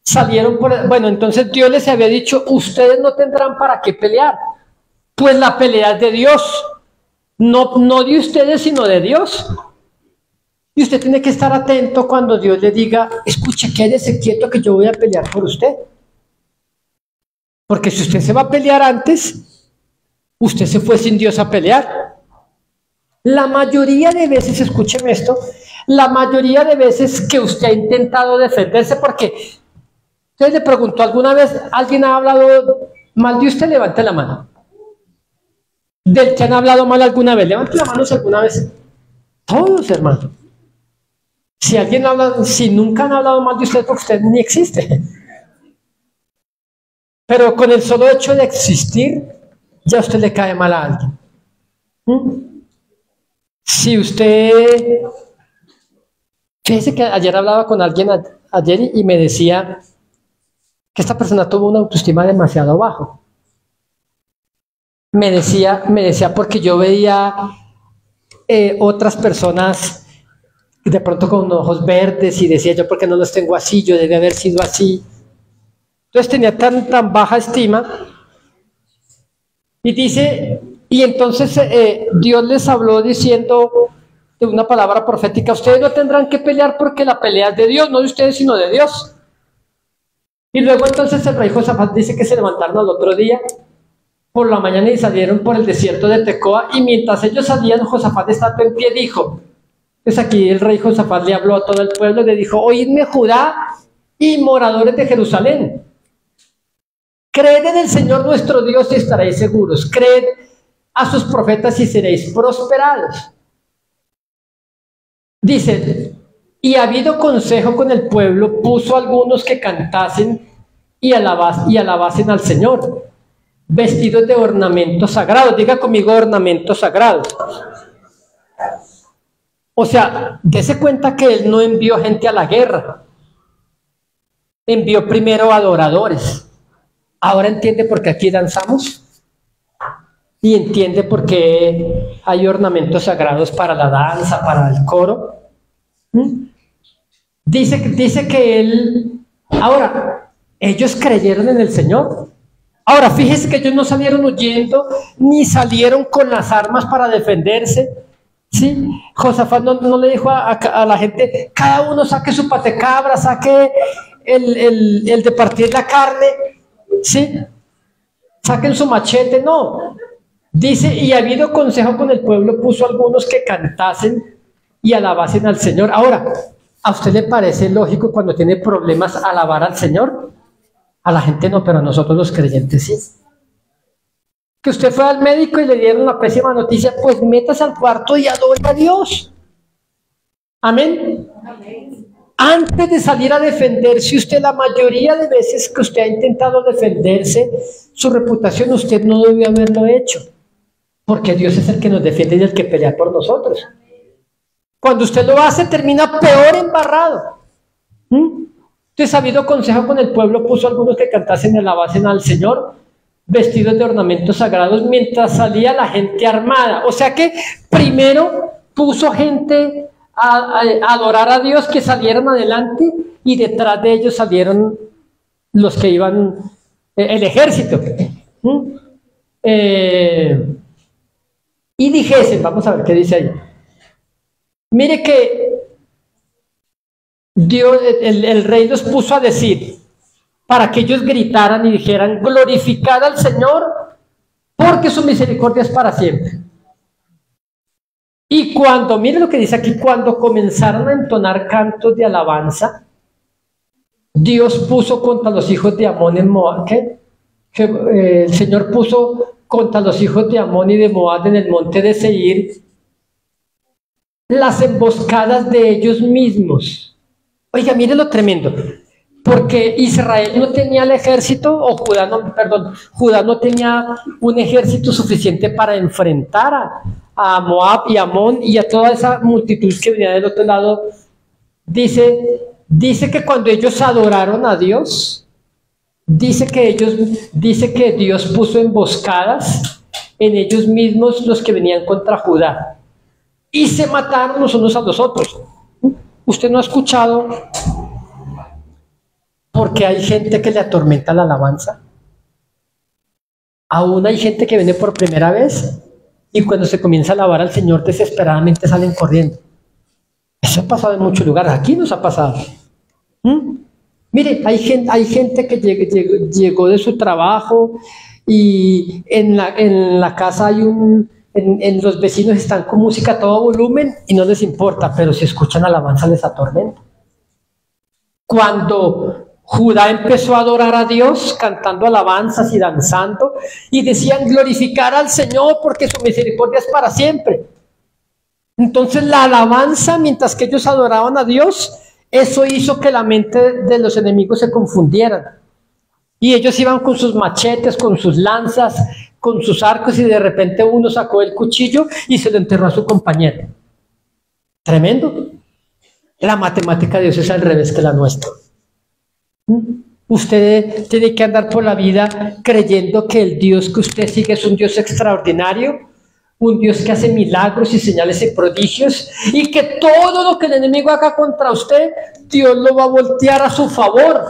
Speaker 1: salieron bueno, entonces Dios les había dicho: ustedes no tendrán para qué pelear, pues la pelea es de Dios, no de ustedes, sino de Dios. Y usted tiene que estar atento cuando Dios le diga: escuche, quédese quieto que yo voy a pelear por usted. Porque si usted se va a pelear antes, usted se fue sin Dios a pelear. La mayoría de veces, escúcheme esto, la mayoría de veces que usted ha intentado defenderse, porque usted le preguntó alguna vez: ¿alguien ha hablado mal de usted? Levante la mano. ¿Del que han hablado mal alguna vez? Levante la mano si alguna vez. Todos, hermano. Si nunca han hablado mal de usted, porque usted ni existe. Pero con el solo hecho de existir, ya usted le cae mal a alguien. Si usted... Fíjese que ayer hablaba con alguien ayer y me decía que esta persona tuvo una autoestima demasiado bajo. Me decía porque yo veía otras personas de pronto con ojos verdes y decía: yo, ¿por qué no los tengo así? Yo debí haber sido así. Entonces tenía tan baja estima. Y dice, y entonces Dios les habló diciendo de una palabra profética: ustedes no tendrán que pelear porque la pelea es de Dios, no de ustedes, sino de Dios. Y luego entonces el rey Josafat dice que se levantaron al otro día por la mañana y salieron por el desierto de Tecoa, y mientras ellos salían, Josafat, estando en pie, dijo... Pues aquí el rey Josafat le habló a todo el pueblo y le dijo: oídme, Judá y moradores de Jerusalén, creed en el Señor nuestro Dios y estaréis seguros, creed a sus profetas y seréis prosperados. Dice: y habido consejo con el pueblo, puso a algunos que cantasen y alabasen al Señor, vestidos de ornamentos sagrados. Diga conmigo, ornamentos sagrados. O sea, dése cuenta que él no envió gente a la guerra. Envió primero adoradores. Ahora entiende por qué aquí danzamos. Y entiende por qué hay ornamentos sagrados para la danza, para el coro. Dice que él... Ahora, ellos creyeron en el Señor. Ahora, fíjese que ellos no salieron huyendo, ni salieron con las armas para defenderse. ¿Sí? Josafat no le dijo a la gente, cada uno saque su patecabra, saque el de partir la carne, ¿sí? Saquen su machete, no. Dice, y habido consejo con el pueblo, puso a algunos que cantasen y alabasen al Señor. Ahora, ¿a usted le parece lógico cuando tiene problemas alabar al Señor? A la gente no, pero a nosotros los creyentes sí. Que usted fue al médico y le dieron una pésima noticia, pues métase al cuarto y adore a Dios. Amén. Amén. Antes de salir a defenderse, usted, la mayoría de veces que usted ha intentado defenderse, su reputación, usted no debió haberlo hecho. Porque Dios es el que nos defiende y el que pelea por nosotros. Cuando usted lo hace, termina peor embarrado. Entonces, habido consejo con el pueblo, puso a algunos que cantasen y alabasen al Señor, vestidos de ornamentos sagrados, mientras salía la gente armada. O sea que primero puso gente a adorar a Dios, que salieron adelante, y detrás de ellos salieron los que iban, el ejército. Y dijesen, vamos a ver qué dice ahí. Mire que Dios, el rey los puso a decir, para que ellos gritaran y dijeran, glorificad al Señor, porque su misericordia es para siempre. Y cuando, mire lo que dice aquí, cuando comenzaron a entonar cantos de alabanza, Dios puso contra los hijos de Amón en Moab, el Señor puso contra los hijos de Amón y de Moab en el monte de Seir las emboscadas de ellos mismos. Oiga, mire lo tremendo. Porque Israel no tenía el ejército, o Judá no tenía un ejército suficiente para enfrentar a Moab y Amón y a toda esa multitud que venía del otro lado. Dice que cuando ellos adoraron a Dios, dice que Dios puso emboscadas en ellos mismos, los que venían contra Judá, y se mataron los unos a los otros. ¿Usted no ha escuchado? Porque hay gente que le atormenta la alabanza. Aún hay gente que viene por primera vez y cuando se comienza a alabar al Señor desesperadamente salen corriendo. Eso ha pasado en muchos lugares. Aquí nos ha pasado. Mire, hay gente que llegó de su trabajo y en la casa hay los vecinos están con música a todo volumen y no les importa, pero si escuchan alabanza les atormenta. Cuando Judá empezó a adorar a Dios, cantando alabanzas y danzando, y decían glorificar al Señor porque su misericordia es para siempre. Entonces la alabanza, mientras que ellos adoraban a Dios, eso hizo que la mente de los enemigos se confundieran. Y ellos iban con sus machetes, con sus lanzas, con sus arcos, y de repente uno sacó el cuchillo y se lo enterró a su compañero. Tremendo. La matemática de Dios es al revés que la nuestra. Usted tiene que andar por la vida creyendo que el Dios que usted sigue es un Dios extraordinario, un Dios que hace milagros y señales y prodigios, y que todo lo que el enemigo haga contra usted, Dios lo va a voltear a su favor.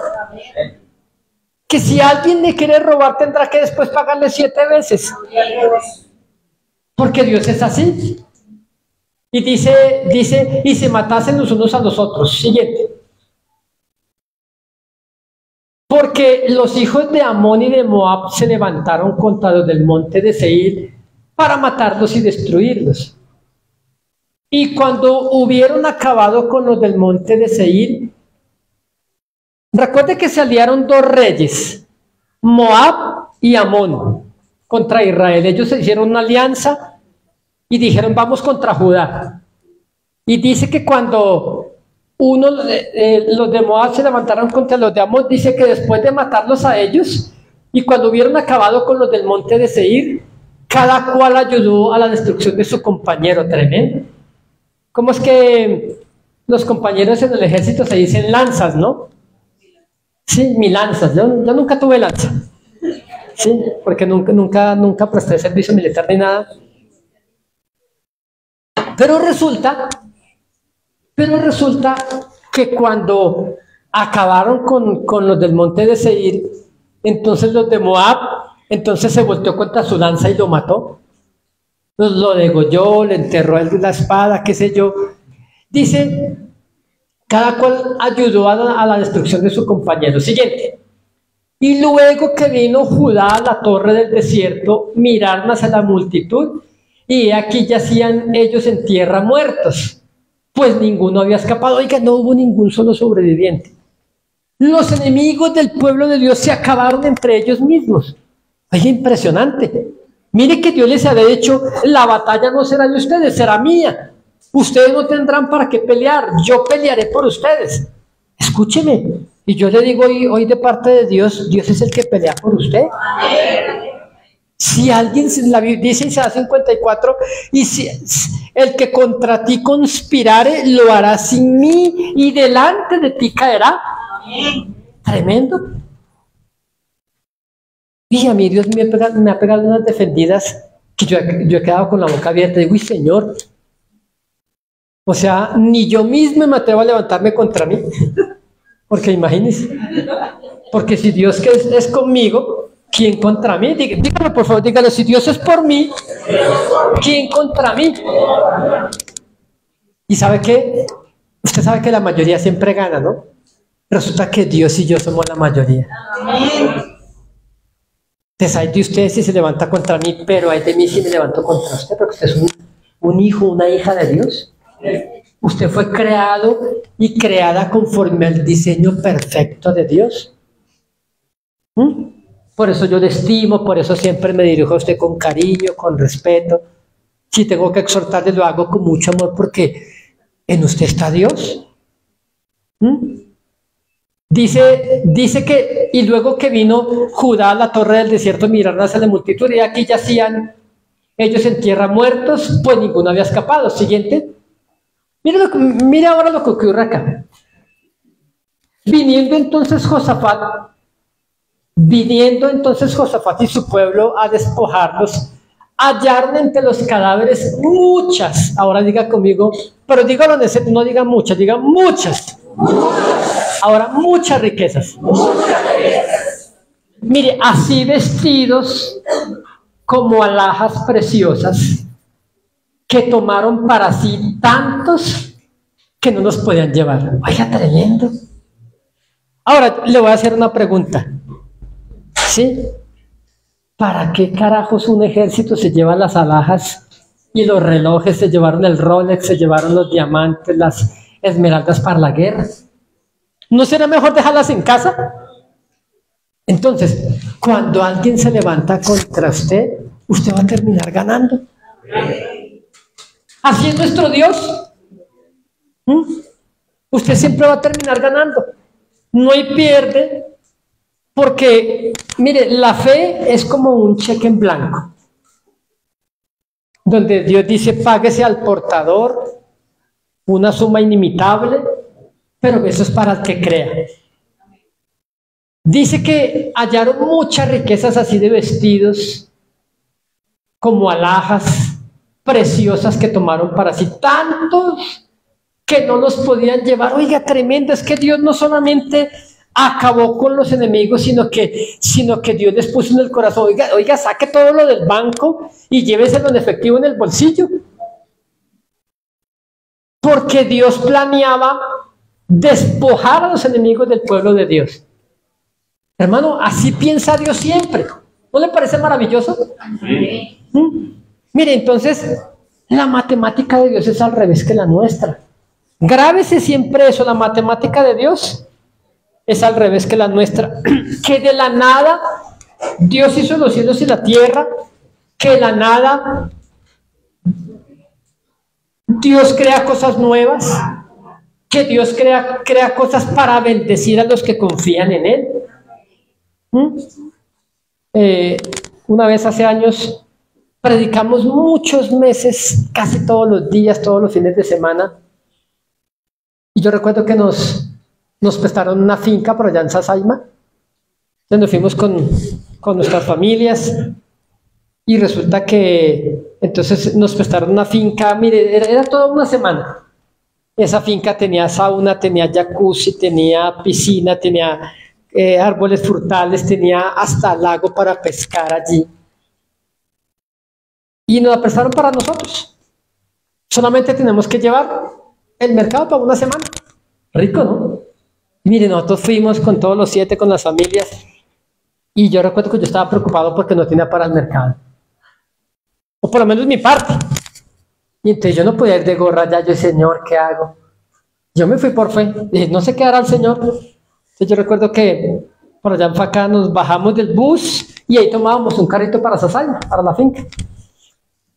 Speaker 1: Que si alguien le quiere robar, tendrá que después pagarle 7 veces. Porque Dios es así. Y dice, y se matasen los unos a los otros. Siguiente. Porque los hijos de Amón y de Moab se levantaron contra los del monte de Seir para matarlos y destruirlos. Y cuando hubieron acabado con los del monte de Seir, recuerde que se aliaron 2 reyes, Moab y Amón, contra Israel. Ellos se hicieron una alianza y dijeron, vamos contra Judá. Y dice que cuando los de Moab se levantaron contra los de Amón. Dice que después de matarlos a ellos, y cuando hubieron acabado con los del monte de Seir, cada cual ayudó a la destrucción de su compañero. Tremendo. ¿Cómo es que los compañeros en el ejército se dicen lanzas, no? Sí, mi lanzas. Yo nunca tuve lanza. Sí, porque nunca presté servicio militar ni nada. Pero resulta que cuando acabaron con los del monte de Seir, entonces los de Moab, entonces se volteó contra su lanza y lo mató. Lo degolló, le enterró la espada, qué sé yo. Dice, cada cual ayudó a la destrucción de su compañero. Siguiente. Y luego que vino Judá a la torre del desierto, miraron hacia la multitud, y aquí yacían ellos en tierra muertos, pues ninguno había escapado. Oiga, no hubo ningún solo sobreviviente. Los enemigos del pueblo de Dios se acabaron entre ellos mismos. Oiga, impresionante. Mire que Dios les había dicho, la batalla no será de ustedes, será mía. Ustedes no tendrán para qué pelear, yo pelearé por ustedes. Escúcheme, y yo le digo hoy de parte de Dios, Dios es el que pelea por usted. Si alguien, la Biblia dice Isaías 54, y si el que contra ti conspirare, lo hará sin mí, y delante de ti caerá. Tremendo. Y a mí Dios me ha pegado unas defendidas que yo he quedado con la boca abierta. Digo, uy, Señor, o sea, ni yo mismo me atrevo a levantarme contra mí. Porque imagínense, porque si Dios que es conmigo, ¿quién contra mí? Dígalo por favor, dígalo, si Dios es por mí, ¿quién contra mí? ¿Y sabe qué? Usted sabe que la mayoría siempre gana, ¿no? Resulta que Dios y yo somos la mayoría. Entonces hay de usted si se levanta contra mí, pero hay de mí si me levanto contra usted, porque usted es un hijo, una hija de Dios. Usted fue creado y creada conforme al diseño perfecto de Dios. Por eso yo le estimo, por eso siempre me dirijo a usted con cariño, con respeto. Si tengo que exhortarle, lo hago con mucho amor, porque en usted está Dios. Dice que, y luego que vino Judá a la torre del desierto, miraron hacia la multitud, y aquí yacían ellos en tierra muertos, pues ninguno había escapado. Siguiente. Mire ahora lo que ocurre acá. Viniendo entonces Josafat y su pueblo a despojarlos, hallaron entre los cadáveres muchas, ahora diga conmigo, pero dígalo, no diga muchas, diga muchas. Ahora, muchas riquezas. Mire, así vestidos como alhajas preciosas, que tomaron para sí tantos que no los podían llevar. Oiga, tremendo. Ahora, le voy a hacer una pregunta. ¿Sí? ¿Para qué carajos un ejército se lleva las alhajas y los relojes? Se llevaron el Rolex, se llevaron los diamantes, las esmeraldas para la guerra. ¿No será mejor dejarlas en casa? Entonces, cuando alguien se levanta contra usted, usted va a terminar ganando. Así es nuestro Dios. Usted siempre va a terminar ganando. No hay pierde, porque, mire, la fe es como un cheque en blanco, donde Dios dice, páguese al portador una suma inimitable, pero eso es para el que crea. Dice que hallaron muchas riquezas así de vestidos, como alhajas preciosas que tomaron para sí, tantos que no los podían llevar. Oiga, tremendo, es que Dios no solamente acabó con los enemigos, sino que Dios les puso en el corazón, oiga, saque todo lo del banco y lléveselo en efectivo en el bolsillo. Porque Dios planeaba despojar a los enemigos del pueblo de Dios. Hermano, así piensa Dios siempre. ¿No le parece maravilloso? Sí. Mire, entonces, la matemática de Dios es al revés que la nuestra. Grábese siempre eso, la matemática de Dios es al revés que la nuestra. Que de la nada Dios hizo los cielos y la tierra, que de la nada Dios crea cosas nuevas, que Dios crea cosas para bendecir a los que confían en Él. Una vez hace años predicamos muchos meses, casi todos los días, todos los fines de semana. Y yo recuerdo que nos prestaron una finca por allá en Sasaima, donde fuimos con nuestras familias. Y resulta que entonces nos prestaron una finca, mire, era toda una semana. Esa finca tenía sauna, tenía jacuzzi, tenía piscina, tenía árboles frutales, tenía hasta lago para pescar allí. Y nos la prestaron para nosotros. Solamente tenemos que llevar el mercado para una semana. Rico, ¿no? Y mire, nosotros fuimos con todos los 7, con las familias. Y yo recuerdo que yo estaba preocupado porque no tenía para el mercado. O por lo menos mi parte. Y entonces yo no podía ir de gorra ya. Yo, Señor, ¿qué hago? Yo me fui por fe. Dije, no sé qué hará el Señor. Entonces yo recuerdo que por allá en Facá nos bajamos del bus y ahí tomábamos un carrito para Sasaima, para la finca.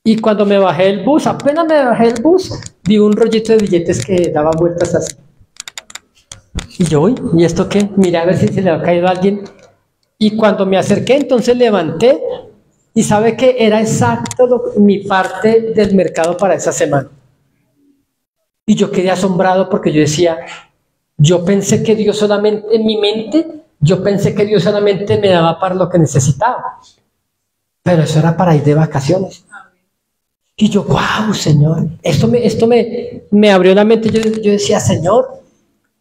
Speaker 1: Y cuando me bajé del bus, apenas me bajé del bus, vi un rollito de billetes que daba vueltas así. Y yo, uy, ¿y esto qué? Miré a ver si se le había caído a alguien. Y cuando me acerqué, entonces levanté y sabe que era exacto mi parte del mercado para esa semana. Y yo quedé asombrado porque yo decía, yo pensé que Dios solamente, en mi mente, yo pensé que Dios solamente me daba para lo que necesitaba. Pero eso era para ir de vacaciones. Y yo, wow, Señor, esto me abrió la mente. Yo decía, Señor,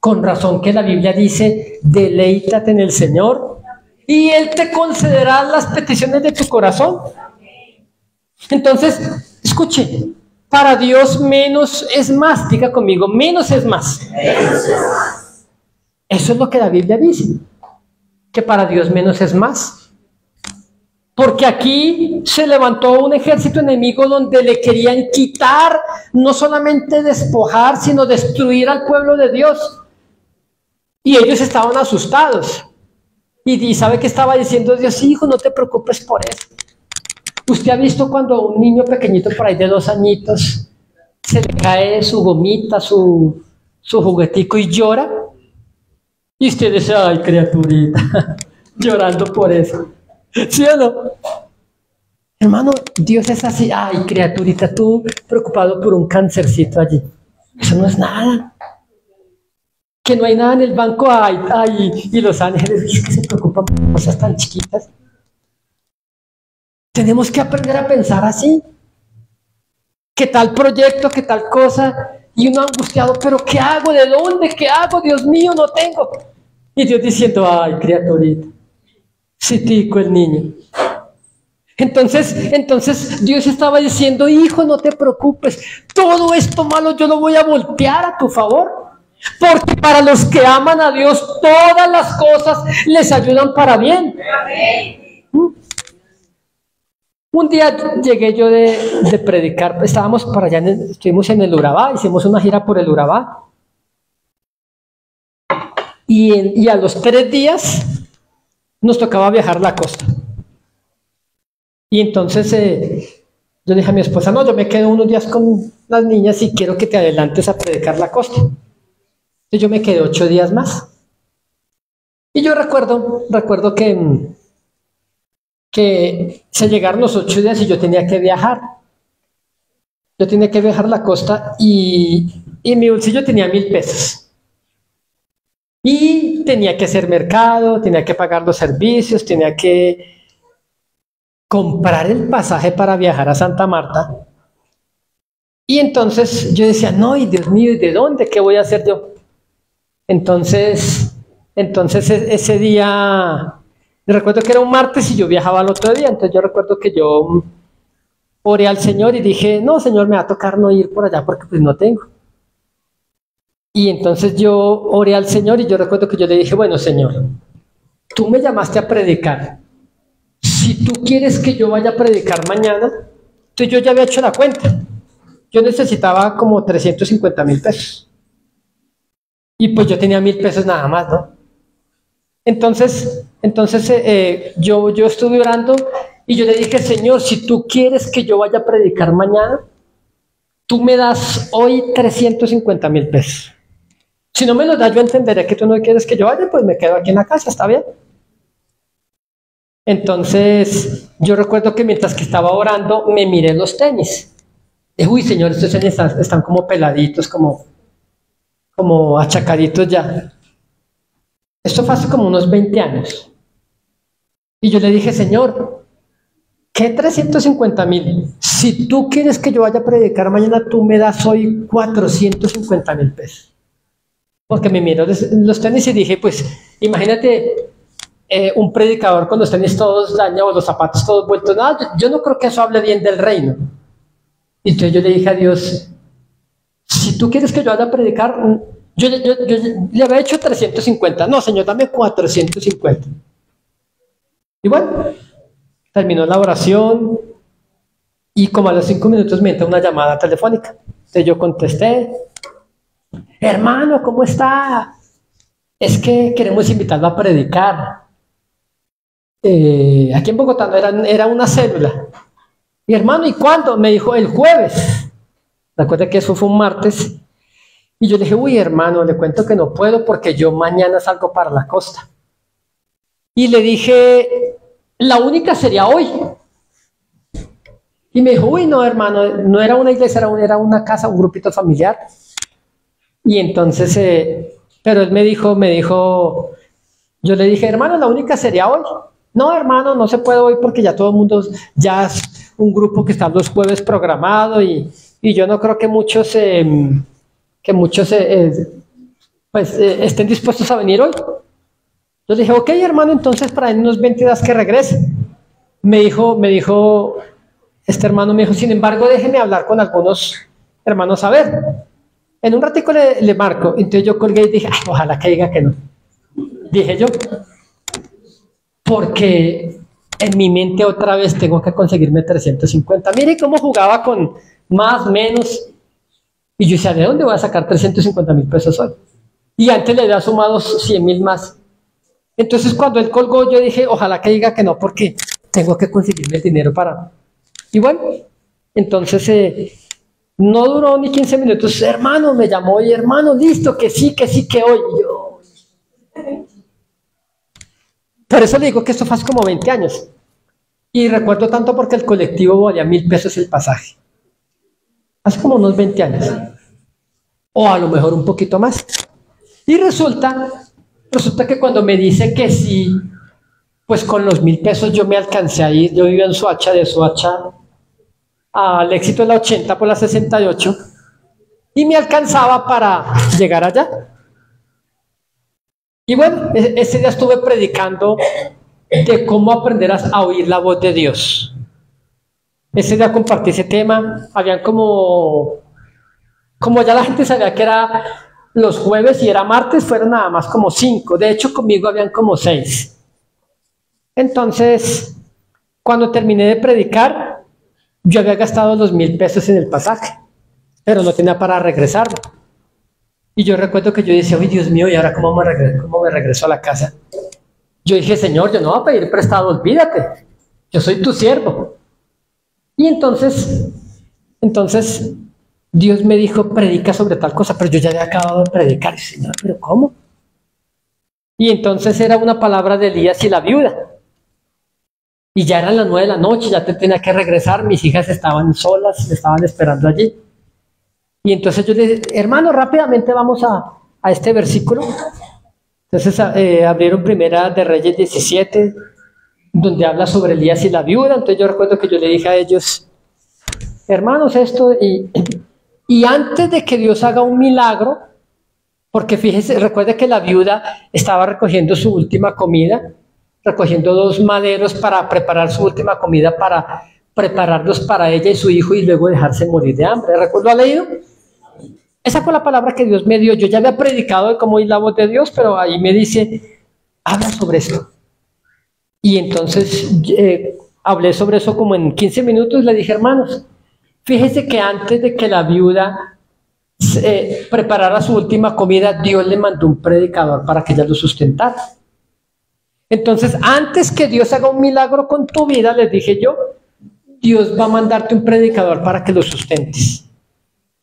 Speaker 1: con razón que la Biblia dice, deleítate en el Señor y Él te concederá las peticiones de tu corazón. Entonces, escuche, para Dios menos es más. Diga conmigo, menos es más. Eso es lo que la Biblia dice, que para Dios menos es más. Porque aquí se levantó un ejército enemigo donde le querían quitar, no solamente despojar, sino destruir al pueblo de Dios. Y ellos estaban asustados. Y ¿sabe qué estaba diciendo Dios? Hijo, no te preocupes por eso. ¿Usted ha visto cuando un niño pequeñito por ahí de 2 añitos se le cae su gomita, su juguetico y llora? Y usted dice, ay, criaturita, llorando por eso. ¿Sí o no? Hermano, Dios es así. Ay, criaturita, tú preocupado por un cancercito allí. Eso no es nada. Que no hay nada en el banco. Ay, y los ángeles es que se preocupan por cosas tan chiquitas. Tenemos que aprender a pensar así. ¿Qué tal proyecto? ¿Qué tal cosa? Y uno angustiado, ¿pero qué hago? ¿De dónde? ¿Qué hago? Dios mío, no tengo. Y Dios diciendo, ay, criaturita. Citico el niño. Entonces Dios estaba diciendo, hijo, no te preocupes, todo esto malo yo lo voy a voltear a tu favor, porque para los que aman a Dios todas las cosas les ayudan para bien. Un día llegué yo de predicar, estábamos para allá, estuvimos en el Urabá, hicimos una gira por el Urabá, y a los 3 días nos tocaba viajar la costa. Y entonces yo le dije a mi esposa, no, yo me quedo unos días con las niñas y quiero que te adelantes a predicar la costa. Entonces yo me quedé 8 días más. Y yo recuerdo que se llegaron los 8 días y yo tenía que viajar. Yo tenía que viajar la costa y en mi bolsillo tenía 1.000 pesos. Y tenía que hacer mercado, tenía que pagar los servicios, tenía que comprar el pasaje para viajar a Santa Marta. Y entonces yo decía, no, y Dios mío, ¿y de dónde? ¿Qué voy a hacer yo? Entonces ese día, recuerdo que era un martes y yo viajaba al otro día. Entonces yo recuerdo que yo oré al Señor y dije, no, Señor, me va a tocar no ir por allá porque pues no tengo. Y entonces yo oré al Señor y yo recuerdo que yo le dije, bueno, Señor, tú me llamaste a predicar. Si tú quieres que yo vaya a predicar mañana, entonces yo ya había hecho la cuenta. Yo necesitaba como 350.000 pesos. Y pues yo tenía 1.000 pesos nada más, ¿no? Entonces yo estuve orando y yo le dije, Señor, si tú quieres que yo vaya a predicar mañana, tú me das hoy 350.000 pesos. Si no me lo das, yo entenderé que tú no quieres que yo vaya, pues me quedo aquí en la casa, ¿está bien? Entonces, yo recuerdo que mientras que estaba orando, me miré los tenis. Dije, uy, Señor, estos tenis están como peladitos, como achacaditos ya. Esto fue hace como unos 20 años. Y yo le dije, Señor, ¿qué 350.000? Si tú quieres que yo vaya a predicar mañana, tú me das hoy 450.000 pesos. Porque me miró los tenis y dije, pues, imagínate un predicador con los tenis todos dañados, los zapatos todos vueltos. Nada, yo no creo que eso hable bien del reino. Y entonces yo le dije a Dios, si tú quieres que yo vaya a predicar, yo le había hecho 350. No, Señor, dame 450. Y bueno, terminó la oración y como a los 5 minutos me entra una llamada telefónica. Entonces yo contesté, hermano, ¿cómo está? Es que queremos invitarlo a predicar. Aquí en Bogotá no era una célula. Y hermano, ¿y cuándo? Me dijo, el jueves. Recuerda que eso fue un martes. Y yo le dije, uy, hermano, le cuento que no puedo porque yo mañana salgo para la costa. Y le dije, la única sería hoy. Y me dijo, uy, no, hermano, no era una iglesia, era una casa, un grupito familiar. Y entonces, pero él me dijo, yo le dije, hermano, la única sería hoy. No, hermano, no se puede hoy porque ya todo el mundo, ya es un grupo que está los jueves programado y yo no creo que muchos estén dispuestos a venir hoy. Yo le dije, ok, hermano, entonces para en unos 20 días que regrese. Me dijo, este hermano me dijo, sin embargo, déjeme hablar con algunos hermanos a ver. En un ratico le marco. Entonces yo colgué y dije, ay, ojalá que diga que no. Dije yo, porque en mi mente otra vez tengo que conseguirme 350. Mire cómo jugaba con más, menos. Y yo decía, ¿de dónde voy a sacar 350.000 pesos hoy? Y antes le había sumado 100.000 más. Entonces cuando él colgó yo dije, ojalá que diga que no, porque tengo que conseguirme el dinero para... Y bueno, entonces no duró ni 15 minutos, hermano, me llamó y hermano, listo, que sí, que hoy. Yo... Por eso le digo que esto fue hace como 20 años. Y recuerdo tanto porque el colectivo valía 1.000 pesos el pasaje. Hace como unos 20 años. O a lo mejor un poquito más. Y resulta que cuando me dice que sí, pues con los 1.000 pesos yo me alcancé a ir. Yo vivía en Soacha, de Soacha al Éxito de la 80 por la 68. Y me alcanzaba para llegar allá. Y bueno, ese día estuve predicando de cómo aprender a oír la voz de Dios. Ese día compartí ese tema. Habían como ya la gente sabía que era los jueves y era martes, fueron nada más como 5. De hecho, conmigo habían como 6. Entonces, cuando terminé de predicar, yo había gastado los 1.000 pesos en el pasaje, pero no tenía para regresarme. Y yo recuerdo que yo decía, uy, Dios mío, ¿y ahora cómo me regreso a la casa? Yo dije, Señor, yo no voy a pedir prestado, olvídate. Yo soy tu siervo. Y entonces, Dios me dijo, predica sobre tal cosa, pero yo ya había acabado de predicar. Y Señor, ¿pero cómo? Y entonces era una palabra de Elías y la viuda. Y ya eran las 9 de la noche, ya tenía que regresar, mis hijas estaban solas, me estaban esperando allí. Y entonces yo le dije, hermano, rápidamente vamos a este versículo. Entonces abrieron Primera de Reyes 17, donde habla sobre Elías y la viuda. Entonces yo recuerdo que yo le dije a ellos, hermanos, esto, y antes de que Dios haga un milagro, porque fíjese, recuerde que la viuda estaba recogiendo su última comida, recogiendo 2 maderos para preparar su última comida, para prepararlos para ella y su hijo y luego dejarse morir de hambre. ¿Recuerdo? ¿Ha leído? Esa fue la palabra que Dios me dio. Yo ya había predicado de cómo oír la voz de Dios, pero ahí me dice, habla sobre esto. Y entonces hablé sobre eso como en 15 minutos. Le dije, hermanos, fíjense que antes de que la viuda preparara su última comida, Dios le mandó un predicador para que ella lo sustentara. Entonces, antes que Dios haga un milagro con tu vida, les dije yo, Dios va a mandarte un predicador para que lo sustentes.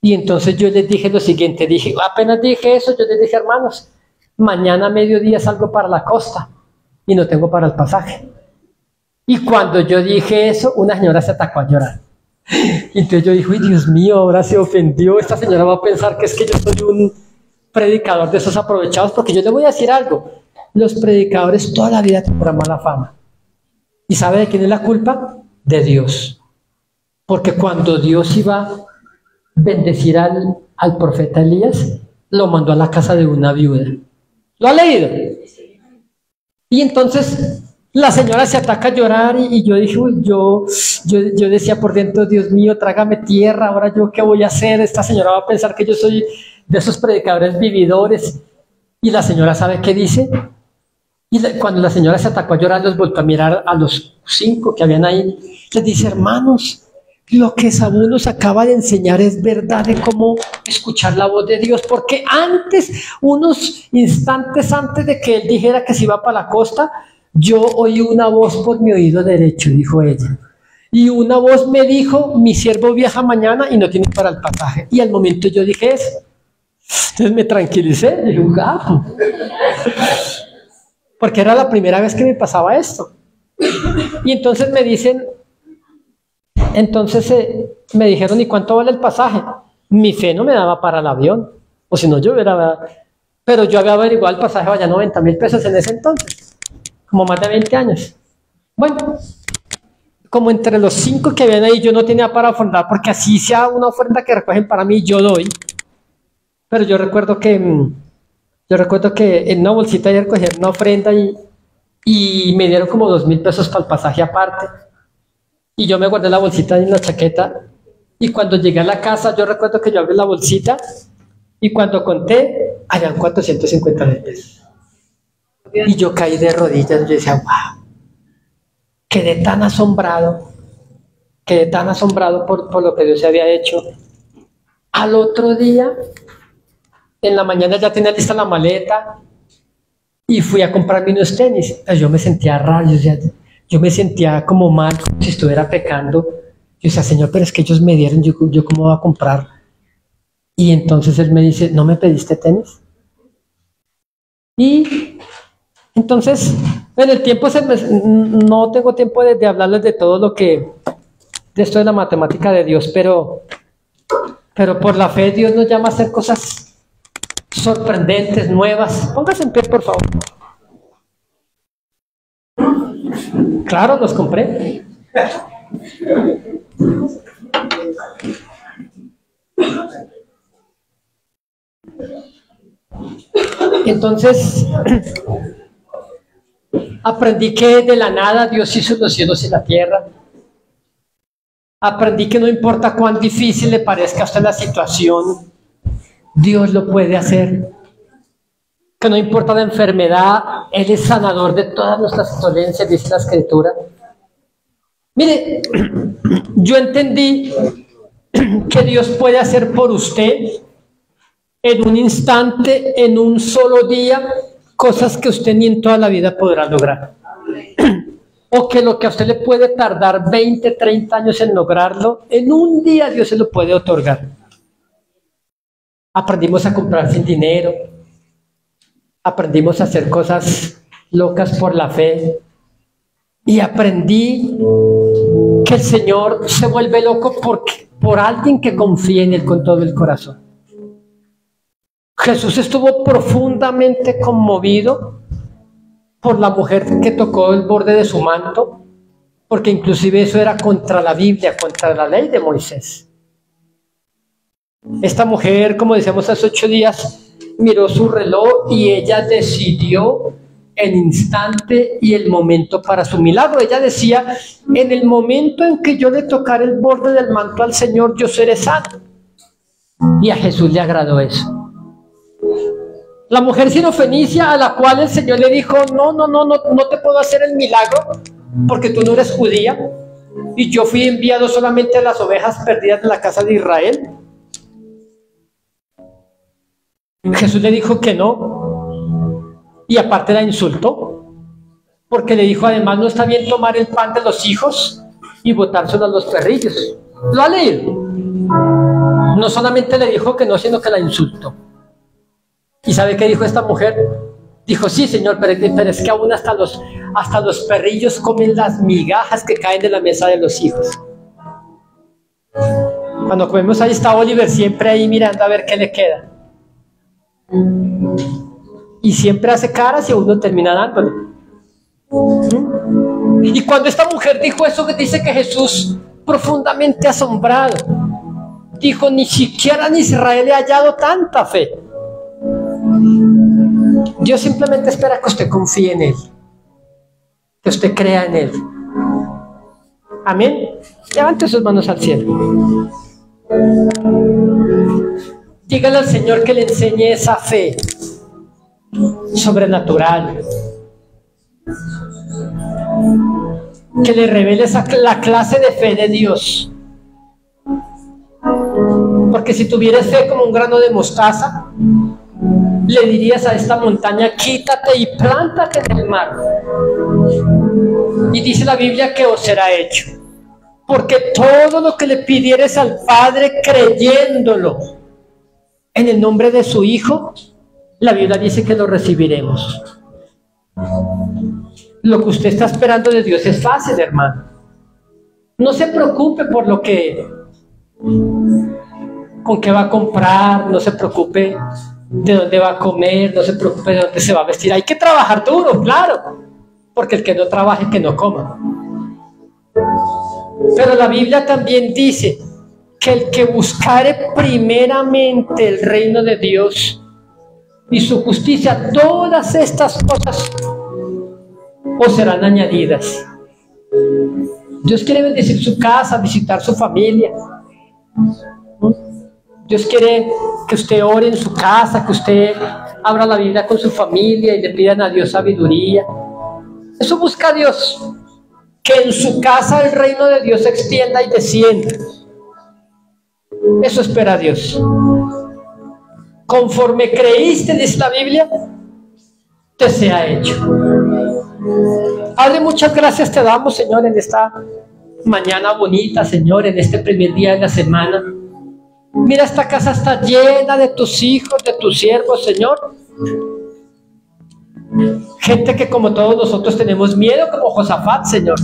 Speaker 1: Y entonces yo les dije lo siguiente, apenas dije eso, yo les dije, hermanos, mañana a mediodía salgo para la costa y no tengo para el pasaje. Y cuando yo dije eso, una señora se atacó a llorar. Y entonces yo dije, uy, Dios mío, ahora se ofendió, esta señora va a pensar que es que yo soy un predicador de esos aprovechados, porque yo le voy a decir algo, los predicadores toda la vida tendrán mala fama. ¿Y sabe de quién es la culpa? De Dios. Porque cuando Dios iba a bendecir al profeta Elías, lo mandó a la casa de una viuda. ¿Lo ha leído? Y entonces la señora se ataca a llorar y yo dije, uy, yo decía por dentro, Dios mío, trágame tierra, ahora yo qué voy a hacer, esta señora va a pensar que yo soy de esos predicadores vividores. Y la señora, ¿sabe qué dice? Y cuando la señora se atacó a llorar, los volvió a mirar a los 5 que habían ahí, les dice, hermanos, lo que Saúl nos acaba de enseñar es verdad de cómo escuchar la voz de Dios, porque antes, unos instantes antes de que él dijera que se iba para la costa, yo oí una voz por mi oído derecho, dijo ella. Y una voz me dijo, mi siervo viaja mañana y no tiene para el pasaje. Y al momento yo dije eso. Entonces me tranquilicé, dije, porque era la primera vez que me pasaba esto. Y entonces me dicen, me dijeron, ¿y cuánto vale el pasaje? Mi fe no me daba para el avión, o si no yo hubiera, pero yo había averiguado el pasaje, vaya 90.000 pesos en ese entonces, como más de 20 años. Bueno, como entre los 5 que habían ahí yo no tenía para ofrendar, porque así sea una ofrenda que recogen para mí, yo doy. Pero yo recuerdo que en una bolsita ayer recogieron una ofrenda y me dieron como 2.000 pesos para el pasaje aparte. Y yo me guardé la bolsita en la chaqueta. Y cuando llegué a la casa, yo recuerdo que yo abrí la bolsita y cuando conté, habían 450.000 pesos. Y yo caí de rodillas. Yo decía, wow, quedé tan asombrado por lo que Dios había hecho. Al otro día, en la mañana ya tenía lista la maleta y fui a comprarme unos tenis. Yo me sentía raro, yo me sentía como mal, como si estuviera pecando. Yo decía, Señor, pero es que ellos me dieron, yo cómo voy a comprar. Y entonces él me dice, ¿no me pediste tenis? Y entonces, en el tiempo, no tengo tiempo de hablarles de todo de esto de la matemática de Dios, pero por la fe Dios nos llama a hacer cosas sorprendentes, nuevas. Póngase en pie, por favor. Claro, los compré. Entonces, aprendí que de la nada Dios hizo los cielos y la tierra. Aprendí que no importa cuán difícil le parezca a usted la situación, Dios lo puede hacer. Que no importa la enfermedad, Él es sanador de todas nuestras dolencias, dice la Escritura. Mire, yo entendí que Dios puede hacer por usted en un instante, en un solo día, cosas que usted ni en toda la vida podrá lograr. O que lo que a usted le puede tardar 20, 30 años en lograrlo, en un día Dios se lo puede otorgar. Aprendimos a comprar sin dinero, aprendimos a hacer cosas locas por la fe y aprendí que el Señor se vuelve loco por alguien que confía en Él con todo el corazón. Jesús estuvo profundamente conmovido por la mujer que tocó el borde de su manto, porque inclusive eso era contra la Biblia, contra la ley de Moisés. Esta mujer, como decíamos hace 8 días, miró su reloj y ella decidió el instante y el momento para su milagro. Ella decía, en el momento en que yo le tocara el borde del manto al Señor, yo seré sano. Y a Jesús le agradó eso. La mujer sirofenicia, a la cual el Señor le dijo, no te puedo hacer el milagro porque tú no eres judía y yo fui enviado solamente a las ovejas perdidas de la casa de Israel. Jesús le dijo que no y aparte la insultó porque le dijo, además no está bien tomar el pan de los hijos y botárselo a los perrillos. ¿Lo ha leído? No solamente le dijo que no, sino que la insultó. ¿Y sabe qué dijo esta mujer? Dijo, sí, Señor, pero es que aún hasta los perrillos comen las migajas que caen de la mesa de los hijos. Cuando comemos, ahí está Oliver siempre ahí mirando a ver qué le queda. Y siempre hace caras y uno termina dándole. Y cuando esta mujer dijo eso, que dice que Jesús, profundamente asombrado, dijo, ni siquiera en Israel he hallado tanta fe. Dios simplemente espera que usted confíe en Él, que usted crea en Él. Amén. Levante sus manos al cielo. Dígale al Señor que le enseñe esa fe sobrenatural, que le revele la clase de fe de Dios. Porque si tuvieras fe como un grano de mostaza, le dirías a esta montaña, quítate y plántate en el mar. Y dice la Biblia que os será hecho. Porque todo lo que le pidieres al Padre creyéndolo en el nombre de su Hijo, la Biblia dice que lo recibiremos. Lo que usted está esperando de Dios es fácil, hermano. No se preocupe por lo que, con qué va a comprar, no se preocupe de dónde va a comer, no se preocupe de dónde se va a vestir. Hay que trabajar duro, claro, porque el que no trabaje, que no coma. Pero la Biblia también dice que el que buscare primeramente el reino de Dios y su justicia, todas estas cosas os serán añadidas. Dios quiere bendecir su casa, visitar su familia. Dios quiere que usted ore en su casa, que usted abra la Biblia con su familia y le pidan a Dios sabiduría. Eso busca Dios, que en su casa el reino de Dios se extienda y descienda. Eso espera Dios. Conforme creíste, dice la Biblia, te sea hecho. Padre, muchas gracias te damos, Señor, en esta mañana bonita, Señor, en este primer día de la semana. Mira, esta casa está llena de tus hijos, de tus siervos, Señor. Gente que como todos nosotros tenemos miedo, como Josafat, Señor.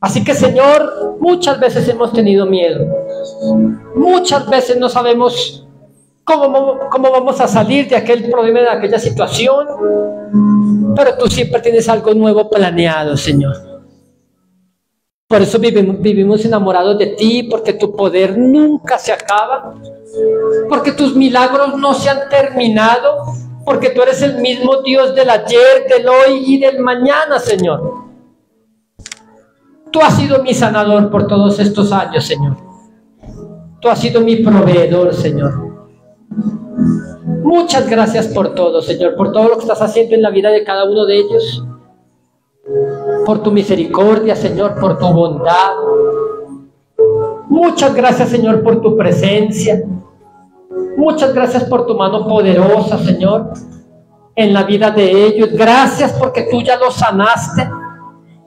Speaker 1: Así que, Señor, muchas veces hemos tenido miedo. Muchas veces no sabemos cómo vamos a salir de aquel problema, de aquella situación. Pero tú siempre tienes algo nuevo planeado, Señor. Por eso vivimos enamorados de ti, porque tu poder nunca se acaba, porque tus milagros no se han terminado, porque tú eres el mismo Dios del ayer, del hoy y del mañana, Señor. Tú has sido mi sanador por todos estos años, Señor. Tú has sido mi proveedor, Señor. Muchas gracias por todo, Señor, por todo lo que estás haciendo en la vida de cada uno de ellos, por tu misericordia, Señor, por tu bondad. Muchas gracias, Señor, por tu presencia. Muchas gracias por tu mano poderosa, Señor, en la vida de ellos. Gracias porque tú ya los sanaste.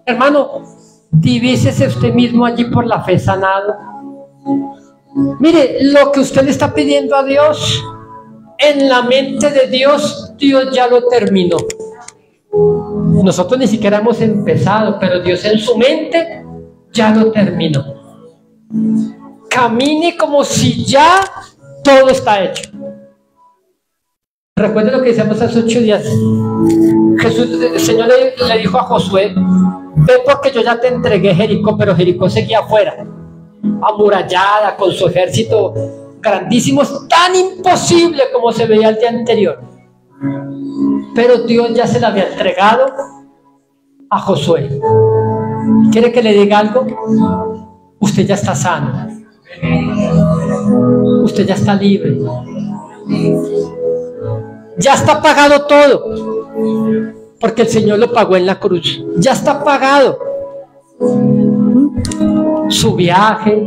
Speaker 1: Hermano, divísese usted mismo allí por la fe sanado. Mire, lo que usted le está pidiendo a Dios, en la mente de Dios, Dios ya lo terminó. Nosotros ni siquiera hemos empezado, pero Dios en su mente ya lo terminó. Camine como si ya todo está hecho. Recuerden lo que decíamos hace 8 días. El Señor le dijo a Josué, ve porque yo ya te entregué Jericó, pero Jericó seguía afuera, amurallada, con su ejército grandísimo, tan imposible como se veía el día anterior. Pero Dios ya se la había entregado a Josué. ¿Quiere que le diga algo? Usted ya está sano. Usted ya está libre. Ya está pagado todo, porque el Señor lo pagó en la cruz. Ya está pagado. Su viaje,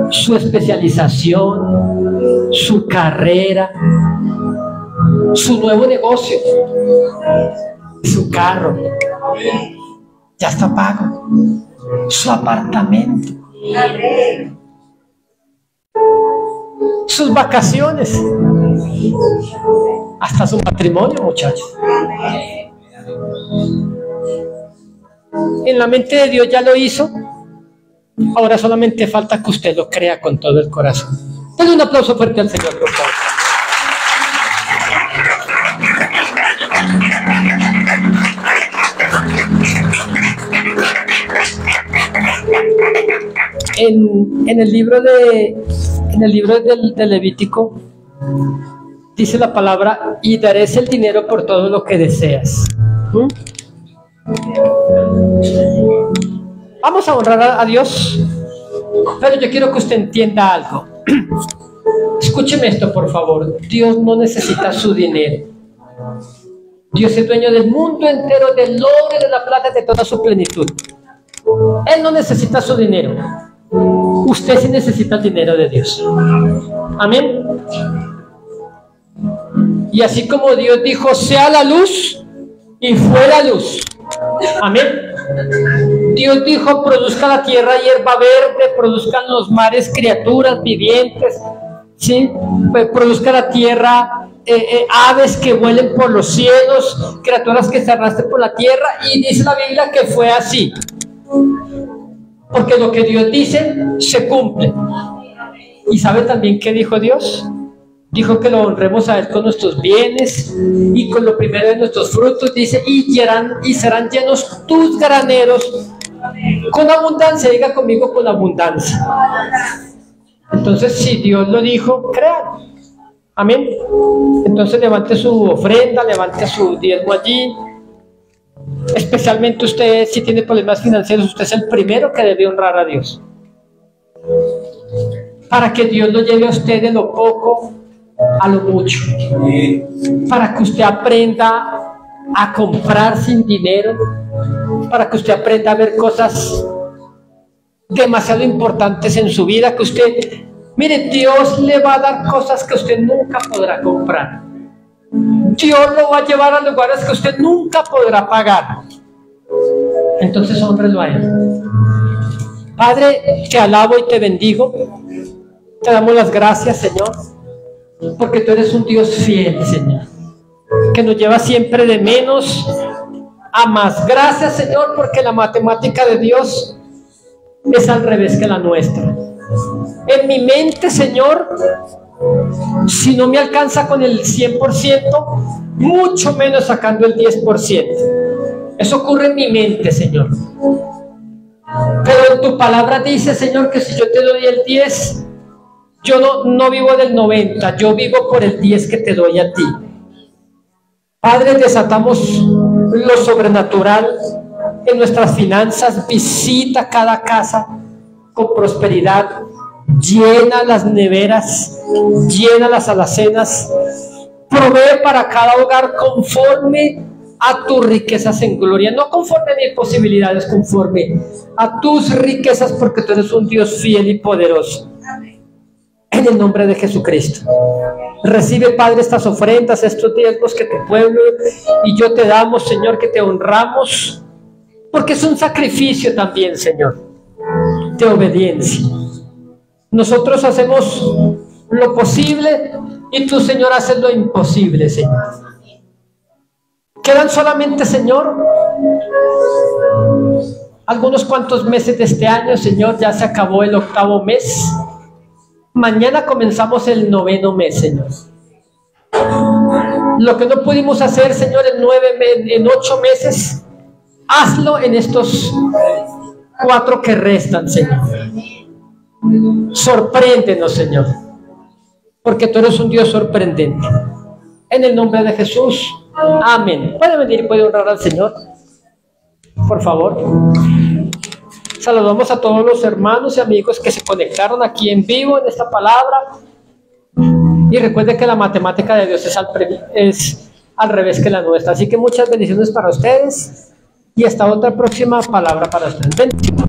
Speaker 1: su especialización, su carrera, su nuevo negocio, su carro, ya está pago. Su apartamento. sus vacaciones, hasta su matrimonio, muchachos. En la mente de Dios ya lo hizo. Ahora solamente falta que usted lo crea con todo el corazón. Denle un aplauso fuerte al Señor, por favor. En el libro del Levítico dice la palabra: y daréis el dinero por todo lo que deseas. Vamos a honrar a Dios, pero yo quiero que usted entienda algo. Escúcheme esto, por favor. Dios no necesita su dinero. Dios es dueño del mundo entero, del oro y de la plata, de toda su plenitud. Él no necesita su dinero. Usted sí necesita el dinero de Dios. Amén. Y así como Dios dijo, sea la luz, y fue la luz. Amén. Dios dijo, produzca la tierra hierba verde, produzcan los mares criaturas vivientes, ¿sí? Produzca la tierra aves que vuelen por los cielos, criaturas que se arrastren por la tierra. Y dice la Biblia que fue así, porque lo que Dios dice se cumple. ¿Y sabe también qué dijo Dios? Dijo que lo honremos a Él con nuestros bienes y con lo primero de nuestros frutos. Dice, y serán llenos tus graneros con abundancia. Diga conmigo, con abundancia. Entonces, si Dios lo dijo, crean. Amén. Entonces levante su ofrenda, levante su diezmo allí. Especialmente usted, si tiene problemas financieros, usted es el primero que debe honrar a Dios, para que Dios lo lleve a usted de lo poco a lo mucho, para que usted aprenda a comprar sin dinero, para que usted aprenda a ver cosas demasiado importantes en su vida, que usted, mire, Dios le va a dar cosas que usted nunca podrá comprar. Dios lo va a llevar a lugares que usted nunca podrá pagar. Entonces honrelo a Él. Padre, te alabo y te bendigo. Te damos las gracias, Señor, porque tú eres un Dios fiel, Señor, que nos lleva siempre de menos a más. Gracias, Señor, porque la matemática de Dios es al revés que la nuestra. En mi mente, Señor, si no me alcanza con el 100%, mucho menos sacando el 10%. Eso ocurre en mi mente, Señor. Pero en tu palabra dice, Señor, que si yo te doy el 10, yo no vivo del 90, yo vivo por el 10 que te doy a ti. Padre, desatamos lo sobrenatural en nuestras finanzas. Visita cada casa con prosperidad. Llena las neveras, llena las alacenas. Provee para cada hogar conforme a tus riquezas en gloria, no conforme a mis posibilidades, conforme a tus riquezas, porque tú eres un Dios fiel y poderoso. En el nombre de Jesucristo. Recibe, Padre, estas ofrendas, estos diezmos que tu pueblo y yo te damos, Señor, que te honramos, porque es un sacrificio también, Señor, de obediencia. Nosotros hacemos lo posible y tú, Señor, haces lo imposible, Señor. Quedan solamente, Señor, algunos cuantos meses de este año, Señor. Ya se acabó el 8º mes. Mañana comenzamos el 9º mes, Señor. Lo que no pudimos hacer, Señor, en 8 meses, hazlo en estos 4 que restan, Señor. Sorpréndenos, Señor, porque tú eres un Dios sorprendente. En el nombre de Jesús, amén. ¿Puede venir y puede honrar al Señor? Por favor. Saludamos a todos los hermanos y amigos que se conectaron aquí en vivo en esta palabra. Y recuerden que la matemática de Dios es al revés que la nuestra. Así que muchas bendiciones para ustedes y hasta otra próxima palabra para ustedes. Bendiciones.